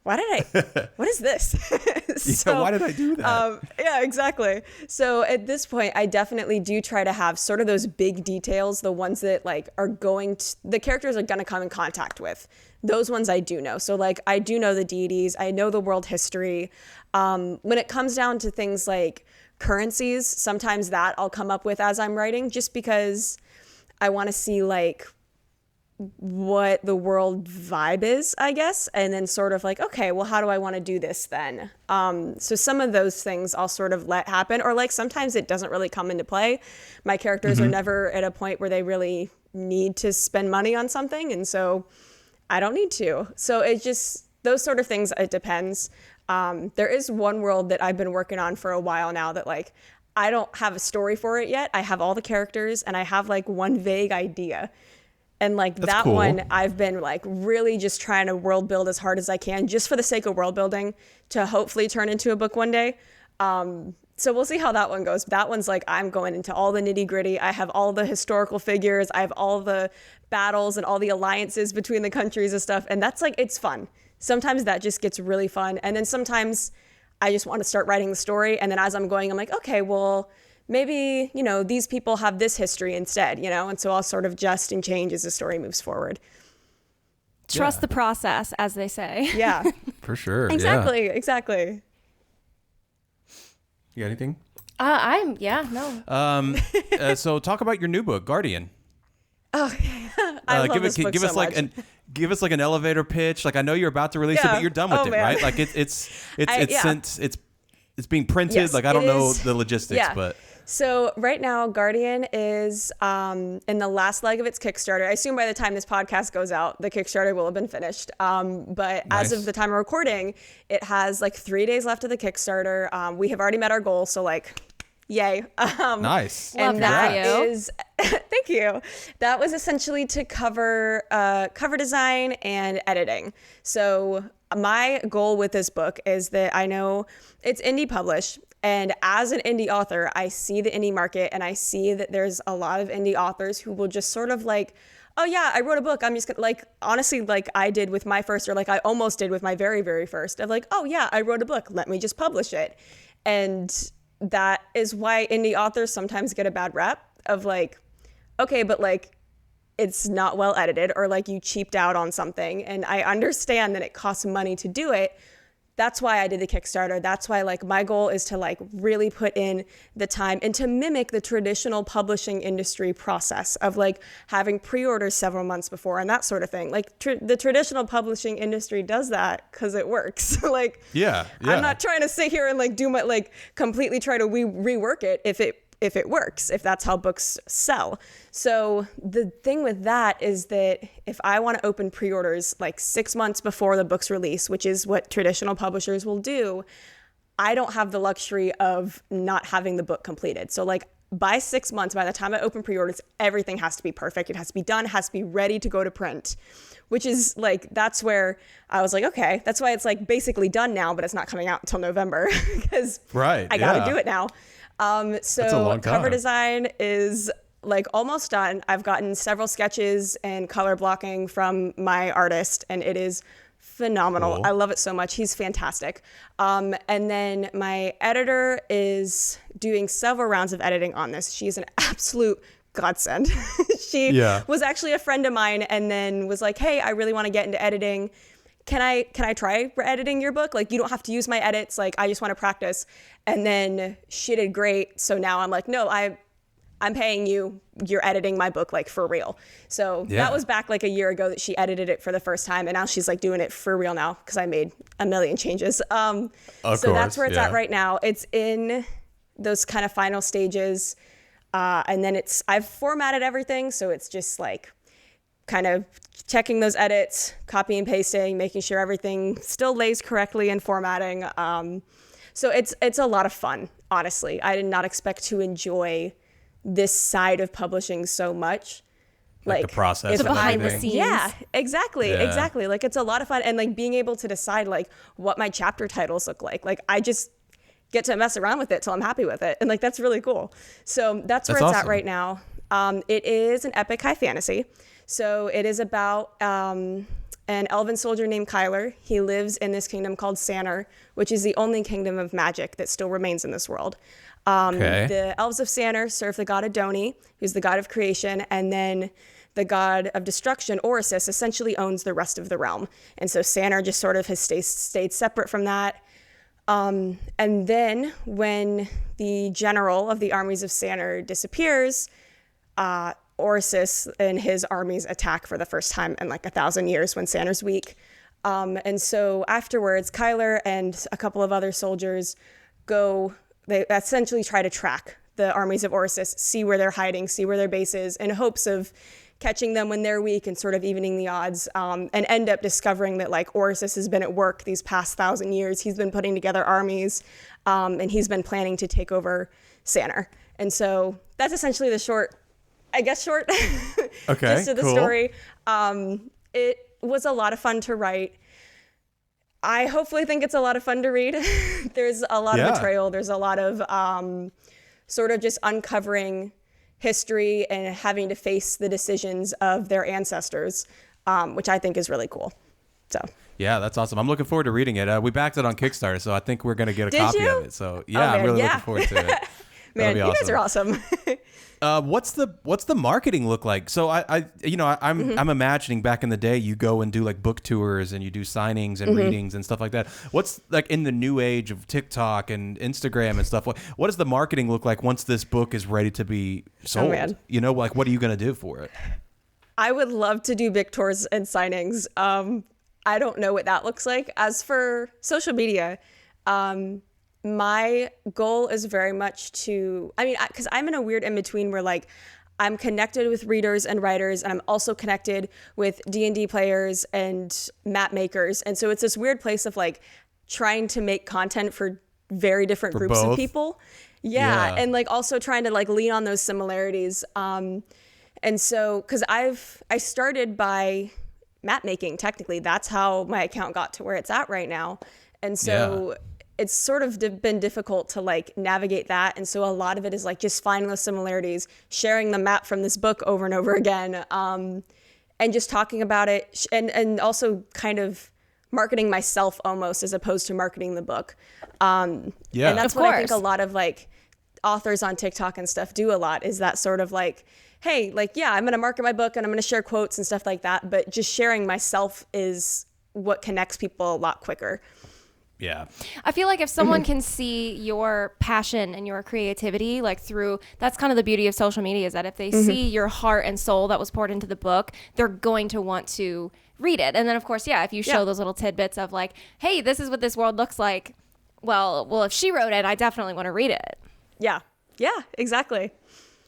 what is this? So, why did I do that? Yeah, exactly. So at this point, I definitely do try to have sort of those big details, the ones that like are the characters are going to come in contact with. Those ones I do know. So like, I do know the deities. I know the world history. When it comes down to things like currencies, sometimes that I'll come up with as I'm writing, just because I want to see like what the world vibe is, I guess, and then sort of like, okay, well, how do I want to do this then? So some of those things I'll sort of let happen, or like sometimes it doesn't really come into play. My characters are never at a point where they really need to spend money on something, and so I don't need to. So it just, those sort of things, it depends. There is one world that I've been working on for a while now that like, I don't have a story for it yet. I have all the characters and I have like one vague idea. And like that cool. one, I've been like really just trying to world build as hard as I can, just for the sake of world building, to hopefully turn into a book one day. So we'll see how that one goes. That one's like, I'm going into all the nitty gritty. I have all the historical figures. I have all the battles and all the alliances between the countries and stuff. And that's like, it's fun. Sometimes that just gets really fun. And then sometimes I just want to start writing the story. And then as I'm going, I'm like, okay, well, maybe, you know, these people have this history instead, you know? And so I'll sort of adjust and change as the story moves forward. Trust the process, as they say. Yeah. For sure. Exactly. Yeah. Exactly. You got anything? No. So talk about your new book, Guardian. Oh, I love this book give so us much. give us like an elevator pitch. Like I know you're about to release it, Yeah. but you're done with it, man. right? Like it's since it's being printed. Yes, like I don't know is. the logistics, Yeah. but So right now, Guardian is in the last leg of its Kickstarter. I assume by the time this podcast goes out, the Kickstarter will have been finished. But as of the time of recording, it has like 3 days left of the Kickstarter. We have already met our goal, so like, yay. nice. And that that for you. is, thank you. That was essentially to cover cover design and editing. So my goal with this book is that I know it's indie published. And as an indie author, I see the indie market and I see that there's a lot of indie authors who will just sort of like, oh yeah, I wrote a book. I'm just gonna like, honestly, like I did with my first, or like I almost did with my very, very first of like, oh yeah, I wrote a book. Let me just publish it. And that is why indie authors sometimes get a bad rep of like, okay, but like it's not well edited or like you cheaped out on something. And I understand that it costs money to do it. That's why I did the Kickstarter. That's why like my goal is to like really put in the time and to mimic the traditional publishing industry process of like having pre-orders several months before and that sort of thing. Like the traditional publishing industry does that because it works. Like, yeah. I'm not trying to sit here and like do my like completely try to rework it if it works, if that's how books sell. So the thing with that is that if I want to open pre-orders like 6 months before the book's release, which is what traditional publishers will do, I don't have the luxury of not having the book completed. So like by 6 months, by the time I open pre-orders, everything has to be perfect. It has to be done, has to be ready to go to print, which is like, that's where I was like, okay, that's why it's like basically done now, but it's not coming out until November because I got to do it now. So cover design is like almost done. I've gotten several sketches and color blocking from my artist and it is phenomenal. Cool. I love it so much. He's fantastic. And then my editor is doing several rounds of editing on this. She's an absolute godsend. She was actually a friend of mine and then was like, hey, I really want to get into editing. Can I try editing your book? Like, you don't have to use my edits. Like, I just want to practice. And then she did great. So now I'm like, no, I'm paying you. You're editing my book, like, for real. So that was back like a year ago that she edited it for the first time. And now she's like doing it for real now because I made a million changes. So that's where it's at right now. It's in those kind of final stages. And then I've formatted everything. So it's just like kind of checking those edits, copy and pasting, making sure everything still lays correctly in formatting. So it's a lot of fun, honestly. I did not expect to enjoy this side of publishing so much. Like the process, the behind the scenes. Yeah, exactly. Like it's a lot of fun. And like being able to decide like what my chapter titles look like. Like I just get to mess around with it till I'm happy with it. And like, that's really cool. So that's where it's at right now. It is an epic high fantasy. So it is about an elven soldier named Kyler. He lives in this kingdom called Sanner, which is the only kingdom of magic that still remains in this world. The elves of Sanner serve the god Adoni, who's the god of creation, and then the god of destruction, Orisis, essentially owns the rest of the realm. And so Sanner just sort of has stayed separate from that. And then when the general of the armies of Sanner disappears, Orisis and his armies attack for the first time in like 1,000 years when Sanner's weak. And so afterwards, Kyler and a couple of other soldiers they essentially try to track the armies of Orisis, see where they're hiding, see where their base is, in hopes of catching them when they're weak and sort of evening the odds, and end up discovering that like Orisis has been at work these past 1,000 years. He's been putting together armies, and he's been planning to take over Sanner. And so that's essentially the short gist of the story. It was a lot of fun to write. I hopefully think it's a lot of fun to read. There's a lot of betrayal. There's a lot of sort of just uncovering history and having to face the decisions of their ancestors, which I think is really cool. So yeah, that's awesome. I'm looking forward to reading it. We backed it on Kickstarter, so I think we're going to get a copy of it. So yeah, I'm really looking forward to it. Man, you guys are awesome. What's the marketing look like? So I'm imagining back in the day you go and do like book tours and you do signings and readings and stuff like that. What's like in the new age of TikTok and Instagram and stuff? What does the marketing look like once this book is ready to be sold? Like what are you going to do for it? I would love to do book tours and signings. I don't know what that looks like. As for social media, my goal is very much because I'm in a weird in-between where like I'm connected with readers and writers, and I'm also connected with D&D players and map makers. And so it's this weird place of like trying to make content for very different groups of people. Yeah. And like also trying to like lean on those similarities. And so, because I started by map making, technically. That's how my account got to where it's at right now. And so it's sort of been difficult to like navigate that. And so a lot of it is like just finding those similarities, sharing the map from this book over and over again, and just talking about it, and also kind of marketing myself almost as opposed to marketing the book. And that's what I think a lot of like authors on TikTok and stuff do a lot, is that sort of like, hey, like, yeah, I'm going to market my book and I'm going to share quotes and stuff like that. But just sharing myself is what connects people a lot quicker. Yeah. I feel like if someone can see your passion and your creativity, like through, that's kind of the beauty of social media, is that if they see your heart and soul that was poured into the book, they're going to want to read it. And then of course, if you show those little tidbits of like, hey, this is what this world looks like. Well, if she wrote it, I definitely want to read it. Yeah. Yeah, exactly.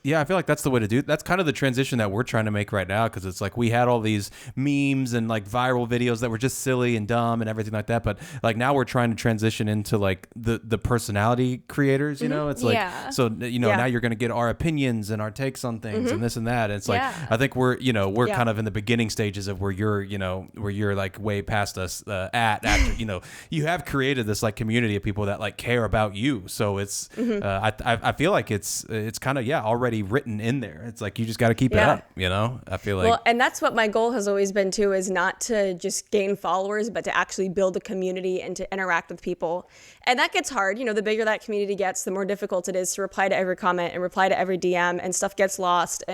Yeah, I feel like that's the way to do it. That's kind of the transition that we're trying to make right now, because it's like we had all these memes and like viral videos that were just silly and dumb and everything like that. But like now we're trying to transition into like the personality creators, you know? It's like, so, now you're going to get our opinions and our takes on things and this and that. And it's like, I think we're kind of in the beginning stages of where you're like way past us after, you have created this like community of people that like care about you. So it's, I feel like it's kind of, already written in there. It's like you just got to keep it up, I feel like. Well, and that's what my goal has always been too, is not to just gain followers, but to actually build a community and to interact with people. And that gets hard. The bigger that community gets, the more difficult it is to reply to every comment and reply to every DM, and stuff gets lost.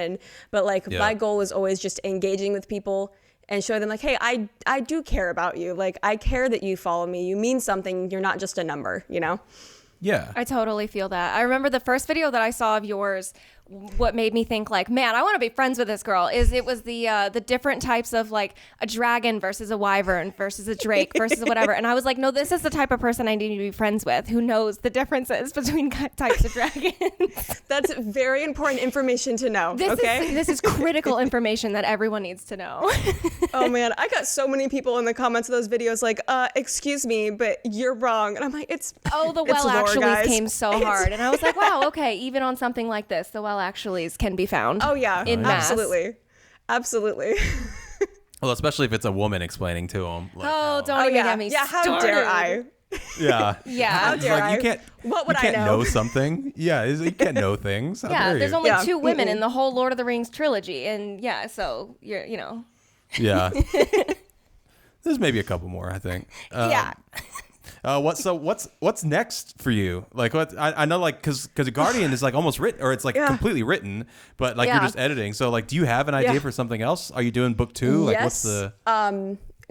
But my goal is always just engaging with people and show them like, hey, I do care about you. Like, I care that you follow me. You mean something. You're not just a number, Yeah. I totally feel that. I remember the first video that I saw of yours, what made me think like, man, I want to be friends with this girl, is it was the different types of like a dragon versus a wyvern versus a drake versus whatever. And I was like, no, this is the type of person I need to be friends with, who knows the differences between types of dragons. That's very important information to know. This is critical information that everyone needs to know. Oh man, I got so many people in the comments of those videos like, excuse me, but you're wrong. And I'm like, the well actuallys came so hard. And I was like, wow, okay, even on something like this, the well actuallys can be found. Oh yeah, in mass. Absolutely. Well, especially if it's a woman explaining to them. Like, don't even get me how started. dare I? Yeah. How dare I? You can't. What would you can't I know? know something. Yeah, you can't know things. How dare there's you? only two women in the whole Lord of the Rings trilogy, and so you're, Yeah. There's maybe a couple more, I think. What's next for you? Like, what I know, like, because Guardian is like almost written, or it's like completely written, but like you're just editing. So like, do you have an idea for something else? Are you doing book 2? Like, what's the?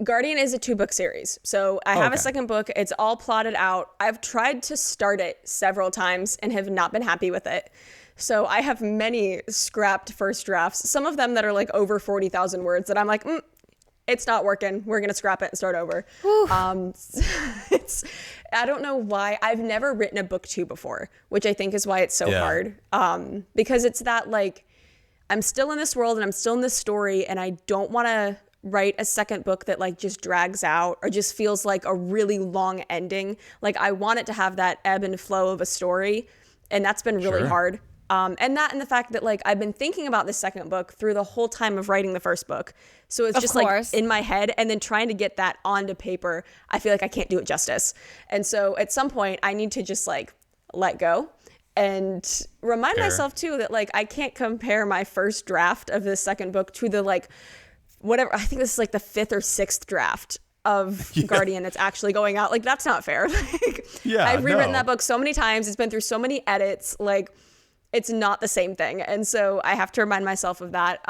Guardian is a 2-book series. So I have a second book. It's all plotted out. I've tried to start it several times and have not been happy with it. So I have many scrapped first drafts. Some of them that are like over 40,000 words that I'm like, it's not working. We're going to scrap it and start over. I don't know why. I've never written a book 2 before, which I think is why it's so hard. Because it's that like, I'm still in this world and I'm still in this story, and I don't want to write a second book that like just drags out or just feels like a really long ending. Like, I want it to have that ebb and flow of a story. And that's been really hard. And the fact that like I've been thinking about this second book through the whole time of writing the first book. So it's just like in my head, and then trying to get that onto paper, I feel like I can't do it justice. And so at some point I need to just like let go and remind myself too that like I can't compare my first draft of this second book to the like whatever, I think this is like the 5th or 6th draft of Guardian that's actually going out. Like, that's not fair. Like, I've rewritten that book so many times. It's been through so many edits. Like, it's not the same thing. And so I have to remind myself of that.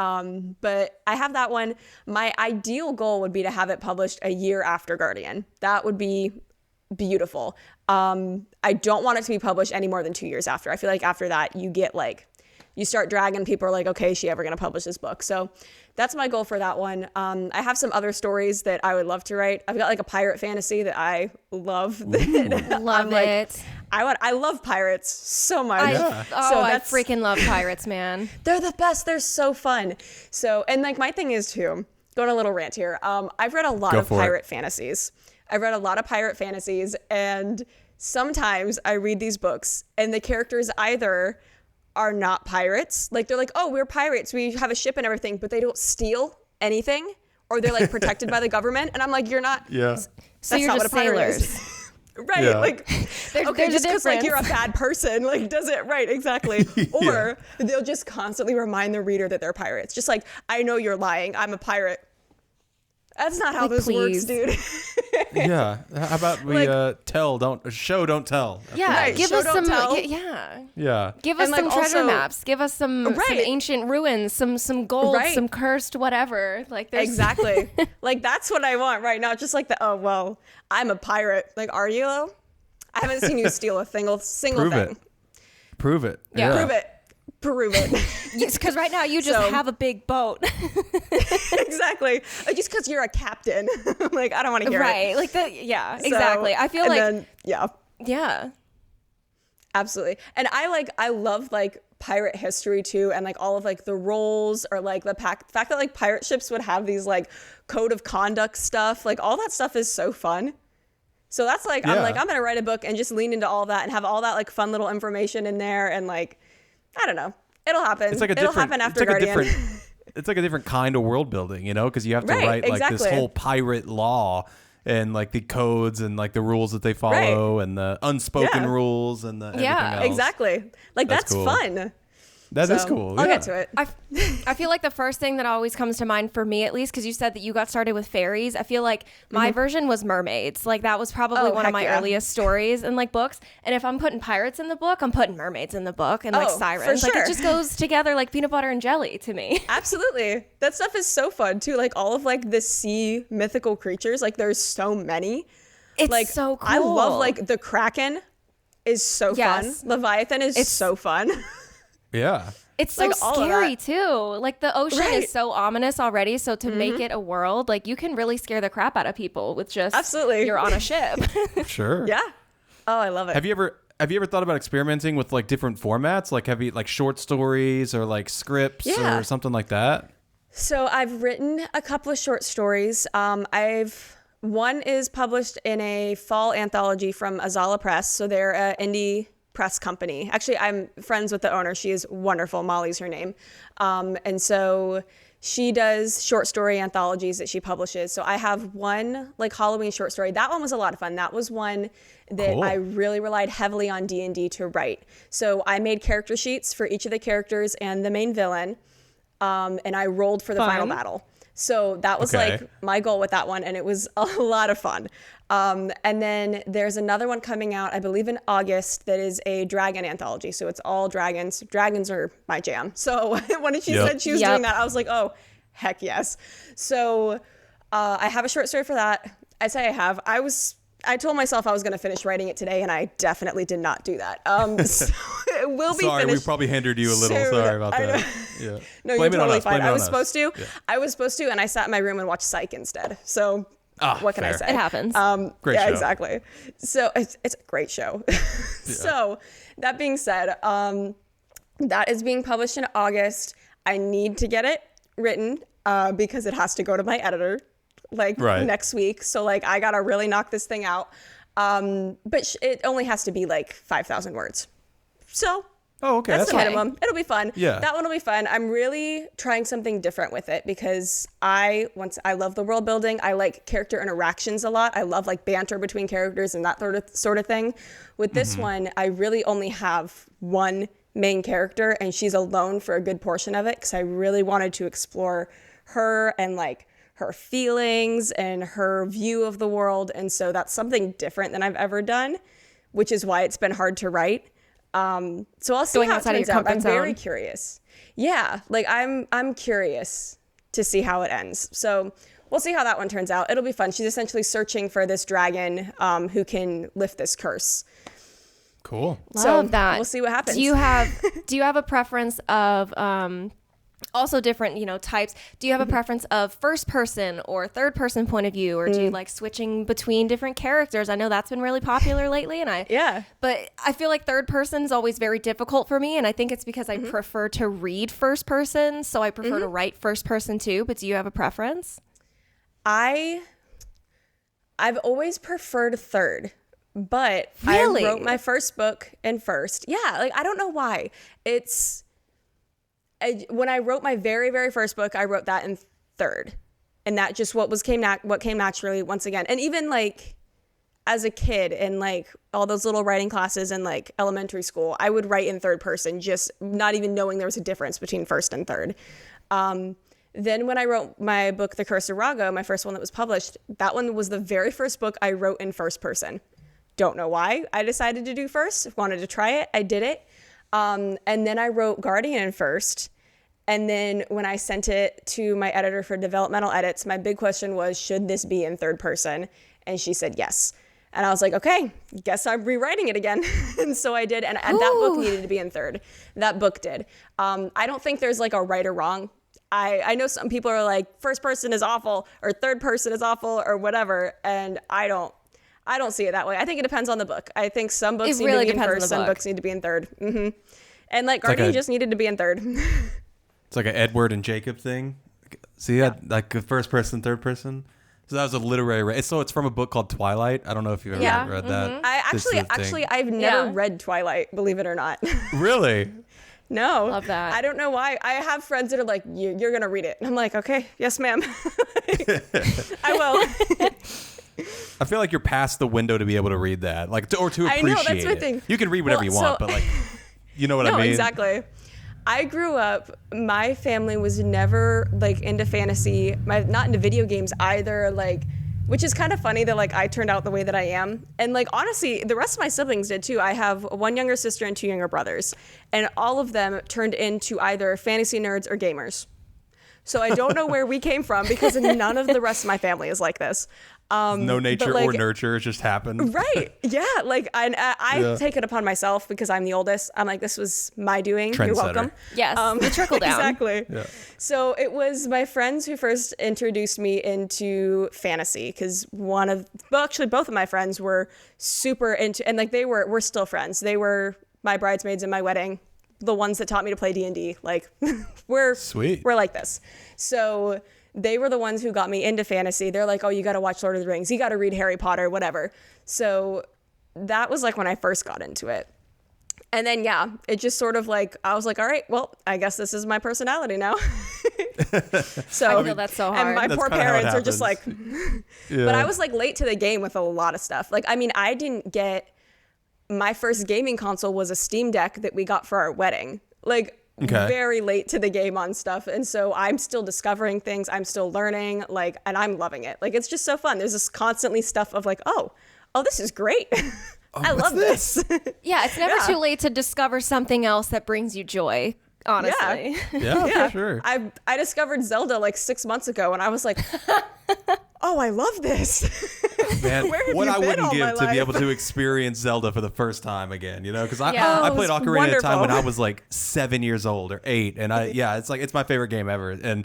But I have that one. My ideal goal would be to have it published a year after Guardian. That would be beautiful. I don't want it to be published any more than 2 years after. I feel like after that, you get like, you start dragging, people are like, okay, is she ever going to publish this book? So that's my goal for that one. I have some other stories that I would love to write. I've got like a pirate fantasy that I love. Love it. I love pirates so much. I freaking love pirates, man. They're the best. They're so fun. So, and like my thing is too, going a little rant here. I've read a lot of pirate fantasies. I've read a lot of pirate fantasies, and sometimes I read these books and the characters either are not pirates. Like they're like, oh, we're pirates. We have a ship and everything, but they don't steal anything, or they're like protected by the government. And I'm like, you're not. Yeah. That's So you're not just what a pirate sailors. is. Right. Yeah. Like, There's okay, a just because like difference. you're a bad person, like does it right. Exactly. Or they'll just constantly remind the reader that they're pirates. Just like, I know you're lying. I'm a pirate. That's not how Like, this please. works, dude. Yeah. How about we show, don't tell? Yeah, Right, give show, us don't some. tell. Yeah, Yeah. give us And, like, some treasure also- maps. Give us some ancient ruins, some gold, Right. some cursed whatever. Like there's Exactly. Like that's what I want, right? Not just like the, oh well, I'm a pirate. Like, are you though? I haven't seen you steal a single Prove thing. it. Prove it. Yeah. Prove it. Prove it. because right now you just So- have a big boat, Exactly. Just because you're a captain. Like, I don't want to hear it. right? Like yeah, So- exactly. I feel and like then, yeah, yeah, absolutely. And I love like pirate history too, and like all of like the roles, or like the fact that like pirate ships would have these like code of conduct stuff. Like all that stuff is so fun. So that's like, I'm Yeah. like, I'm going to write a book and just lean into all that and have all that like fun little information in there. And like, I don't know, it'll happen. It's like It'll happen after Guardian. It's like a different kind of world building, you know, because you have to Right, write like this exactly. whole pirate law and like the codes and like the rules that they follow and the unspoken Yeah. rules and the everything else. Exactly. Like That's that's cool. fun. That is So, cool. I'll yeah. get to it. I feel like the first thing that always comes to mind for me, at least, because you said that you got started with fairies. I feel like my version was mermaids. Like that was probably Oh, one of heck my yeah. earliest stories and like books. And if I'm putting pirates in the book, I'm putting mermaids in the book and like Oh, for sirens. Like sure. it just goes together like peanut butter and jelly to me. Absolutely. That stuff is so fun too. Like all of like the sea mythical creatures, like there's so many. It's Like so cool. I love like the Kraken is so Yes. fun. Leviathan is so fun. Yeah. It's so like, all of scary that. too. Like the ocean Right. is so ominous already. So to make it a world, like you can really scare the crap out of people with just Absolutely. you're on a ship. Sure. Yeah. Oh, I love it. Have you ever thought about experimenting with like different formats? Like have you like short stories or like scripts Yeah. or something like that? So I've written a couple of short stories. One is published in a fall anthology from Azala Press. So they're an indie press company. Actually, I'm friends with the owner. She is wonderful. Molly's her name. And so she does short story anthologies that she publishes. So I have one like Halloween short story. That one was a lot of fun. That was one that Cool. I really relied heavily on D&D to write. So I made character sheets for each of the characters and the main villain. And I rolled for the final battle. So that was Okay. like my goal with that one, and it was a lot of fun. And then there's another one coming out, I believe in August, that is a dragon anthology. So it's all dragons. Dragons are my jam. So when she Yep. said she was Yep. doing that, I was like, oh, heck yes. So I have a short story for that. I told myself I was going to finish writing it today, and I definitely did not do that. So it will be Sorry, we finished. probably hindered you a little. soon. Sorry about I know. that. Yeah. No, Blame you're it on totally us. fine. Blame it I on was us. supposed to. Yeah. I was supposed to, and I sat in my room and watched Psych instead. So what can I fair. say? It happens. Great yeah, show. exactly. So it's a great show. So that being said, that is being published in August. I need to get it written because it has to go to my editor like Right. next week. So like I gotta really knock this thing out. But it only has to be like 5,000 words. So Oh, okay. that's the okay. minimum. It'll be fun. Yeah. That one will be fun. I'm really trying something different with it because I love the world building. I like character interactions a lot. I love like banter between characters and that sort of thing. With this one, I really only have one main character, and she's alone for a good portion of it because I really wanted to explore her and like her feelings and her view of the world. And so that's something different than I've ever done, which is why it's been hard to write. So I'll see Going how it outside of turns your out. I'm comfort very zone. curious. Yeah, like I'm curious to see how it ends. So we'll see how that one turns out. It'll be fun. She's essentially searching for this dragon who can lift this curse. Cool. Love that. We'll see what happens. Do you have a preference of also different, types? Do you have a preference of first person or third person point of view, or do you like switching between different characters? I know that's been really popular lately, but I feel like third person is always very difficult for me, and I think it's because I prefer to read first person, so I prefer to write first person too. But do you have a preference? I've always preferred third. But Really? I wrote my first book in first. Yeah, like I don't know why. When I wrote my very, very first book, I wrote that in third. And that just what came naturally once again. And even like as a kid in like all those little writing classes in like elementary school, I would write in third person, just not even knowing there was a difference between first and third. Then when I wrote my book, The Curse of Rago, my first one that was published, that one was the very first book I wrote in first person. Don't know why I decided to do first. Wanted to try it. I did it. And then I wrote Guardian in first. And then when I sent it to my editor for developmental edits, my big question was, should this be in third person? And she said yes. And I was like, okay, guess I'm rewriting it again. And so I did. And that book needed to be in third. That book did. I don't think there's like a right or wrong. I know some people are like, first person is awful or third person is awful or whatever. And I don't see it that way. I think it depends on the book. I think some books need to be in first, some books need to be in third. And like Guardian just needed to be in third. It's like an Edward and Jacob thing. See, like the first person, third person. So that was a literary. So it's from a book called Twilight. I don't know if you've ever read that. I've never read Twilight, believe it or not. Really? No. Love that. I don't know why. I have friends that are like, you're going to read it. And I'm like, okay, yes, ma'am. I will. I feel like you're past the window to be able to read that, like to appreciate I know, that's my it. thing. You can read whatever you want, but like, you know what I mean? No, exactly. I grew up, my family was never like into fantasy, not into video games either, like, which is kind of funny that like I turned out the way that I am. And like, honestly, the rest of my siblings did too. I have one younger sister and two younger brothers, and all of them turned into either fantasy nerds or gamers. So I don't know where we came from because none of the rest of my family is like this. No nature or nurture, it just happened. Right. Yeah. Like I take it upon myself because I'm the oldest. I'm like, this was my doing. You're welcome. Yes. The trickle down. Exactly. Yeah. So it was my friends who first introduced me into fantasy because both of my friends were super into, and like we're still friends. They were my bridesmaids in my wedding. The ones that taught me to play D&D. Like we're like this. So they were the ones who got me into fantasy. They're like, oh, you got to watch Lord of the Rings. You got to read Harry Potter, whatever. So that was like when I first got into it. And then, yeah, it just sort of like, I was like, all right, well, I guess this is my personality now. So I feel that's so hard. And my That's poor kinda how it parents are just like, happens. but I was like late to the game with a lot of stuff. Like, I mean, I didn't get, my first gaming console was a Steam Deck that we got for our wedding. Like, very late to the game on stuff. And so I'm still discovering things. I'm still learning, like, and I'm loving it. Like, it's just so fun. There's this constantly stuff of like, oh, this is great. I love this. Yeah, it's never too late to discover something else that brings you joy, honestly. Yeah, for sure. I discovered Zelda like 6 months ago and I was like, oh, I love this. Man, Where have what you I been wouldn't all give my to be life? able to experience Zelda for the first time again, you know? Because I Yeah. played it was Ocarina of Time when wonderful. I was like 7 years old or 8, and it's my favorite game ever. And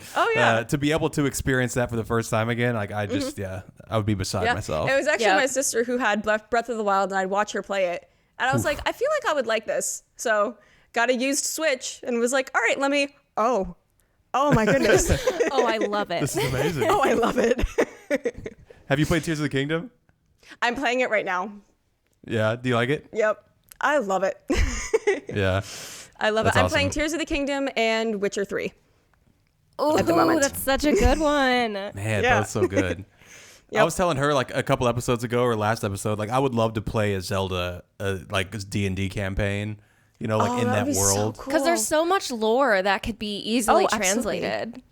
to be able to experience that for the first time again, like I just I would be beside myself. It was actually Yeah. my sister who had Breath of the Wild and I'd watch her play it. And I was like, I feel like I would like this. So got a used Switch and was like, all right, let me, oh my goodness. Oh, I love it. This is amazing. Oh, I love it. Have you played Tears of the Kingdom? I'm playing it right now. Yeah. Do you like it? Yep. I love it. Yeah. I love That's it. I'm awesome. playing Tears of the Kingdom and Witcher 3. Ooh, at the moment. that's such a good one. Man, Yeah. both so good. I Yep. was telling her like a couple episodes ago or last episode, like I would love to play a Zelda like this D&D campaign, you know, like in that'd that be so world. cool. Because there's so much lore that could be easily Oh, absolutely. translated.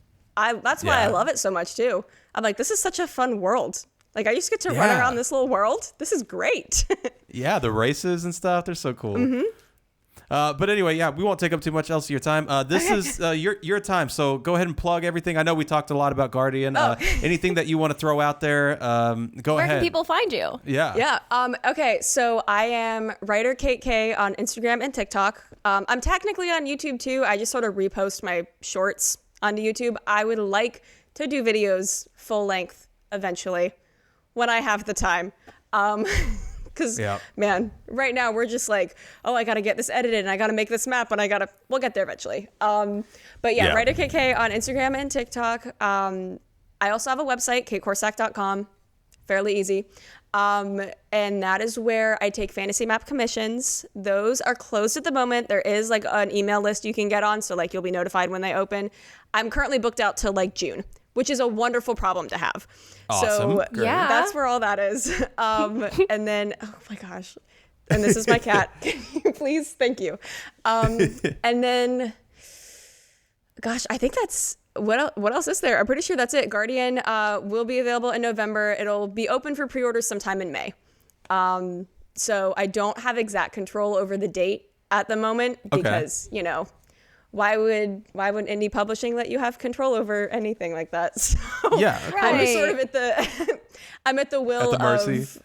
That's why I Yeah. love it so much too. I'm like, this is such a fun world. Like I just get to run Yeah. around this little world. This is great. Yeah, the races and stuff, they're so cool. But anyway, yeah, we won't take up too much else of your time. This is your time, so go ahead and plug everything. I know we talked a lot about Guardian. Anything that you want to throw out there, go Where ahead. can people find you? Yeah. Okay, so I am writer Kate K on Instagram and TikTok. I'm technically on YouTube too. I just sort of repost my shorts onto YouTube. I would like to do videos full length eventually when I have the time. Because, man, right now we're just like, oh, I got to get this edited and I got to make this map and we'll get there eventually. But yeah, writer KK on Instagram and TikTok. I also have a website, katekorsak.com. Fairly easy. And that is where I take fantasy map commissions. Those are closed at the moment. There is like an email list you can get on, so like you'll be notified when they open. I'm currently booked out till like June, which is a wonderful problem to have. Awesome. So Yeah. that's where all that is. And then, oh my gosh, and this is my cat. Can you please? Thank you. And then, gosh, I think that's, what else is there? I'm pretty sure that's it. Guardian will be available in November. It'll be open for pre-orders sometime in May. So I don't have exact control over the date at the moment because, you know, why would indie publishing let you have control over anything like that? So Yeah, of I'm course. just sort of at the I'm at the will At the mercy. of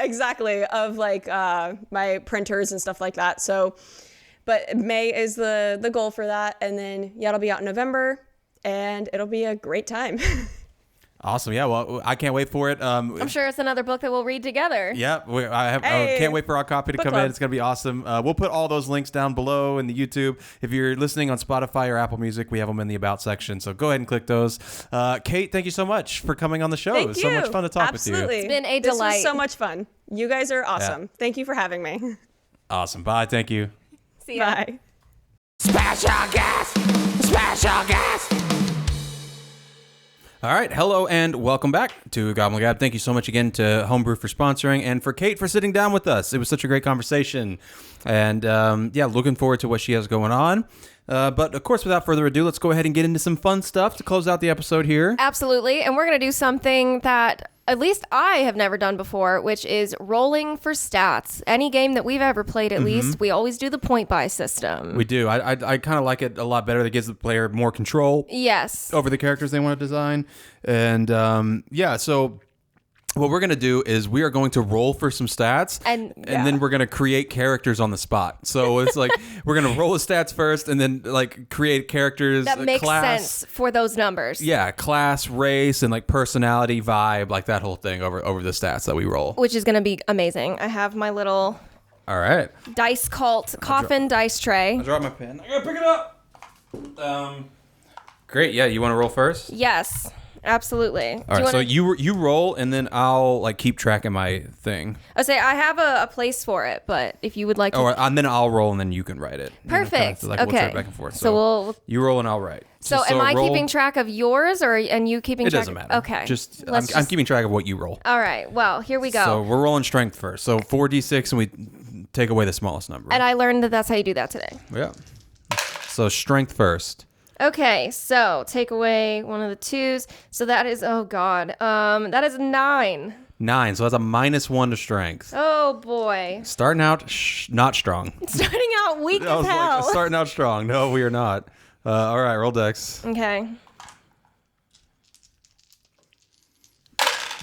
exactly, of like my printers and stuff like that. So but May is the goal for that, and then it'll be out in November and it'll be a great time. Awesome. Yeah, well, I can't wait for it. I'm sure it's another book that we'll read together. Yeah, I Hey, can't wait for our copy to book come club. in. It's going to be awesome. We'll put all those links down below in the YouTube. If you're listening on Spotify or Apple Music, we have them in the About section. So go ahead and click those. Kate, thank you so much for coming on the show. Thank It was you. so much fun to talk Absolutely. with you. It's been a This delight. was so much fun. You guys are awesome. Yeah. Thank you for having me. Awesome. Bye. Thank you. See ya. Bye. Special guest! Special guest! All right. Hello and welcome back to Goblin Gab. Thank you so much again to Homebrew for sponsoring and for Kate for sitting down with us. It was such a great conversation. And looking forward to what she has going on. But of course, without further ado, let's go ahead and get into some fun stuff to close out the episode here. Absolutely. And we're going to do something that at least I have never done before, which is rolling for stats. Any game that we've ever played, at least, we always do the point buy system. We do. I kind of like it a lot better. That gives the player more control Yes. over the characters they want to design. And so what we're going to do is we are going to roll for some stats And- then we're going to create characters on the spot. So it's like we're going to roll the stats first and then like create characters That makes class, sense for those numbers. Yeah, class, race, and like personality, vibe, like that whole thing over the stats that we roll. Which is going to be amazing. I have my little All right. dice cult coffin dice tray. I dropped my pen. I got to pick it up. Great. Yeah, you want to roll first? Yes. Absolutely. All right, so you roll, and then I'll like keep track of my thing. I have a place for it, but if you would like to. And then I'll roll, and then you can write it. Perfect. We'll Okay. trade back and forth. So we'll. You roll, and I'll write. So am I roll- keeping track of yours, and you keeping It track? doesn't matter. Okay. I'm keeping track of what you roll. All right. Well, here we go. So we're rolling strength first. So 4d6, and we take away the smallest number. And I learned that that's how you do that today. Yeah. So strength first. Okay, so take away one of the twos. So that is, oh God, that is 9. 9. So that's a -1 to strength. Oh boy. Starting out not strong. Starting out weak I as was hell. like, starting out strong. No, we are not. All right, roll dex. Okay.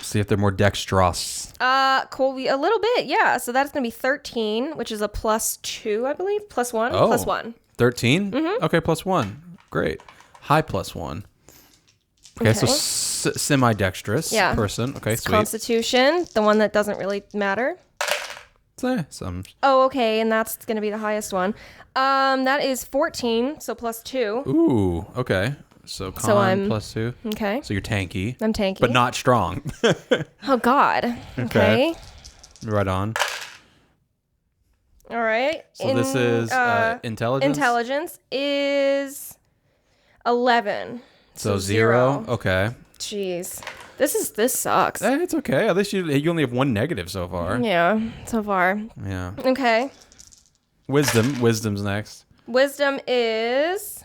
See if they're more dexterous. Cool. A little bit, yeah. So that's going to be 13, which is a +2, I believe. +1? Oh. +1. 13? Mm-hmm. Okay, +1. Great. High +1. Okay, so semi-dexterous person. Okay, sweet. Constitution, the one that doesn't really matter. Some. Oh, okay, and that's going to be the highest one. That is 14, so +2. Ooh, okay. So con I'm- +2. Okay. So you're tanky. I'm tanky. But not strong. Oh, God. Okay. Right on. All right. So this is intelligence? Intelligence is 11. So 0. Okay. Jeez. This sucks. It's okay. At least you only have 1 negative so far. Yeah, so far. Yeah. Okay. Wisdom's next. Wisdom is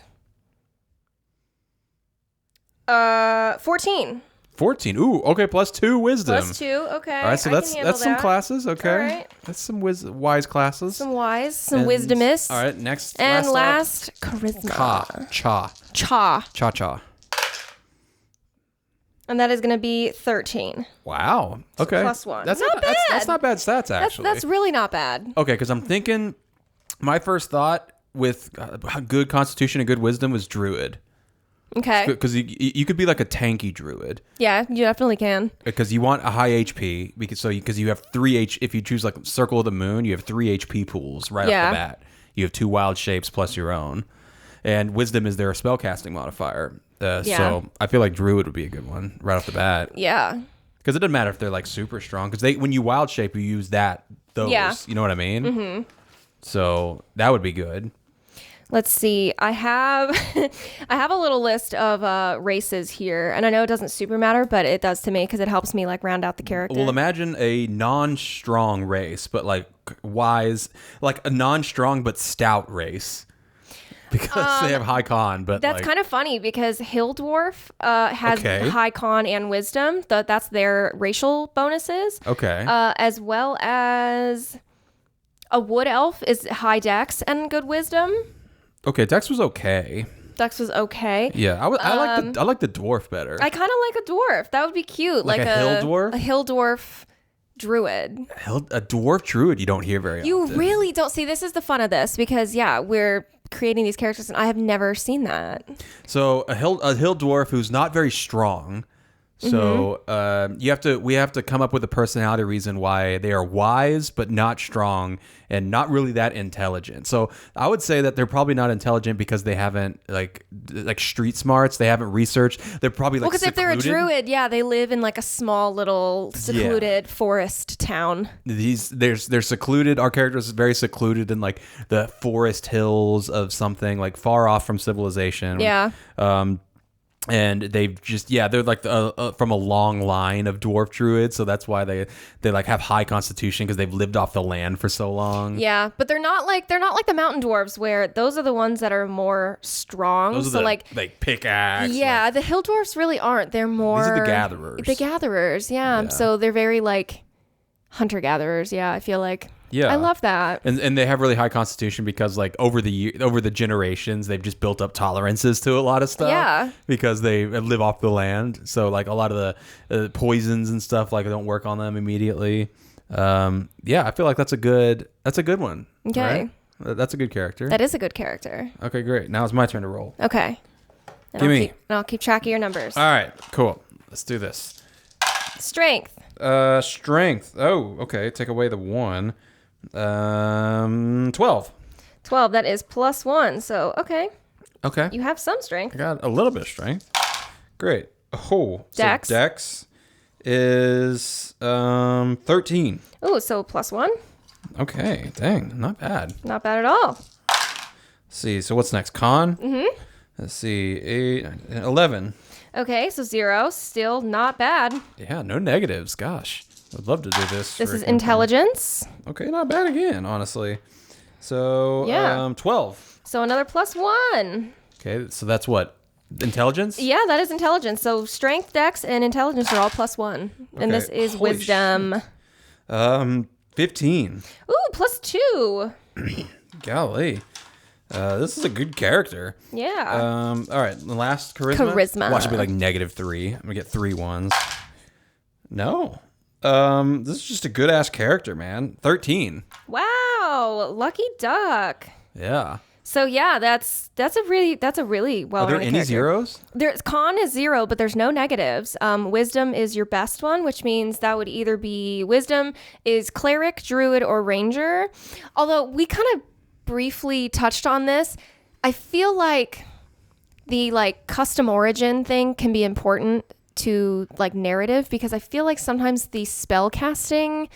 14. 14. Ooh, okay, +2 wisdom. +2, okay. All right, so that's some classes, okay. All right. That's some wise classes. Some wise, some And- wisdomous. All right, next. And last charisma. Cha. And that is going to be 13. Wow. Okay. +1. That's Not bad. That's not bad stats, actually. That's really not bad. Okay, because I'm thinking my first thought with good constitution and good wisdom was druid. Okay. Because you could be like a tanky druid. Yeah, you definitely can. Because you want a high HP because you have 3 if you choose like Circle of the Moon, you have 3 HP pools right off the bat. You have 2 wild shapes plus your own. And wisdom is their spellcasting modifier. So I feel like druid would be a good one right off the bat. Yeah. Because it doesn't matter if they're like super strong. Because when you wild shape, you use those. Yeah. You know what I mean? Mm-hmm. So that would be good. Let's see. I have a little list of races here, and I know it doesn't super matter, but it does to me because it helps me like round out the character. Well, imagine a non-strong race, but like wise, like a non-strong but stout race. Because they have high con, but that's kind of funny because Hill Dwarf has high con and wisdom. That's their racial bonuses. Okay. As well as a wood elf is high dex and good wisdom. Okay, Dex was okay. Dex was okay. Yeah, I like the dwarf better. I kind of like a dwarf. That would be cute. Like a hill dwarf? A hill dwarf druid. A dwarf druid you don't hear very often. You really don't see. This is the fun of this because we're creating these characters and I have never seen that. So a hill dwarf who's not very strong. So we have to come up with a personality reason why they are wise but not strong and not really that intelligent. So I would say that they're probably not intelligent because they haven't like street smarts. They haven't researched. They're probably like because if they're a druid, they live in like a small little secluded forest town. They're secluded. Our character is very secluded in like the forest hills of something like far off from civilization. Yeah. And they've just they're like from a long line of dwarf druids, so that's why they like have high constitution because they've lived off the land for so long. Yeah, but they're not like the mountain dwarves where those are the ones that are more strong. Those are like pickaxe. Yeah, the hill dwarfs really aren't. They're more. These are the gatherers. The gatherers, yeah. So they're very like hunter gatherers. Yeah, I feel like. Yeah, I love that. And they have really high constitution because like over the generations they've just built up tolerances to a lot of stuff. Yeah. Because they live off the land, so like a lot of the poisons and stuff like don't work on them immediately. I feel like that's a good one. Okay. Right? That's a good character. That is a good character. Okay, great. Now it's my turn to roll. Okay. I'll keep track of your numbers. All right, cool. Let's do this. Strength. Strength. Oh, okay. Take away the 1. 12. 12. That is +1. So okay. You have some strength. I got a little bit of strength. Great. Oh, Dex. So Dex is 13. Oh, so +1. Okay, dang, not bad. Not bad at all. Let's see, so what's next? Con? Mm-hmm. Let's see, 8, 11. Okay, so 0. Still not bad. Yeah, no negatives. Gosh. I'd love to do this. This is intelligence. Okay, not bad again, honestly. So, 12. So another +1. Okay, so that's what? Intelligence? Yeah, that is intelligence. So strength, dex, and intelligence are all +1. And this is Holy wisdom. Shit. 15. Ooh, +2. Golly. This is a good character. Yeah. All right, the last charisma. Charisma. Watch it be like -3. I'm gonna get 3 ones. No. This is just a good ass character, man. 13. Wow, lucky duck. Yeah. So that's a really well. Are there any character. zeros? There's con is 0, but there's no negatives. Wisdom is your best one, which means that would either be wisdom is cleric, druid, or ranger. Although we kind of briefly touched on this, I feel like the like custom origin thing can be important to like narrative because I feel like sometimes the spell casting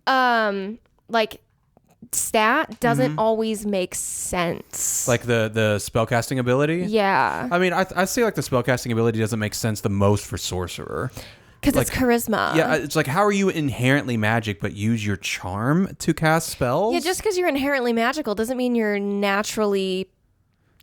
like stat doesn't always make sense. Like the spellcasting ability? Yeah. I mean, I say like the spellcasting ability doesn't make sense the most for sorcerer. Because it's charisma. Yeah, it's like how are you inherently magic but use your charm to cast spells? Yeah, just because you're inherently magical doesn't mean you're naturally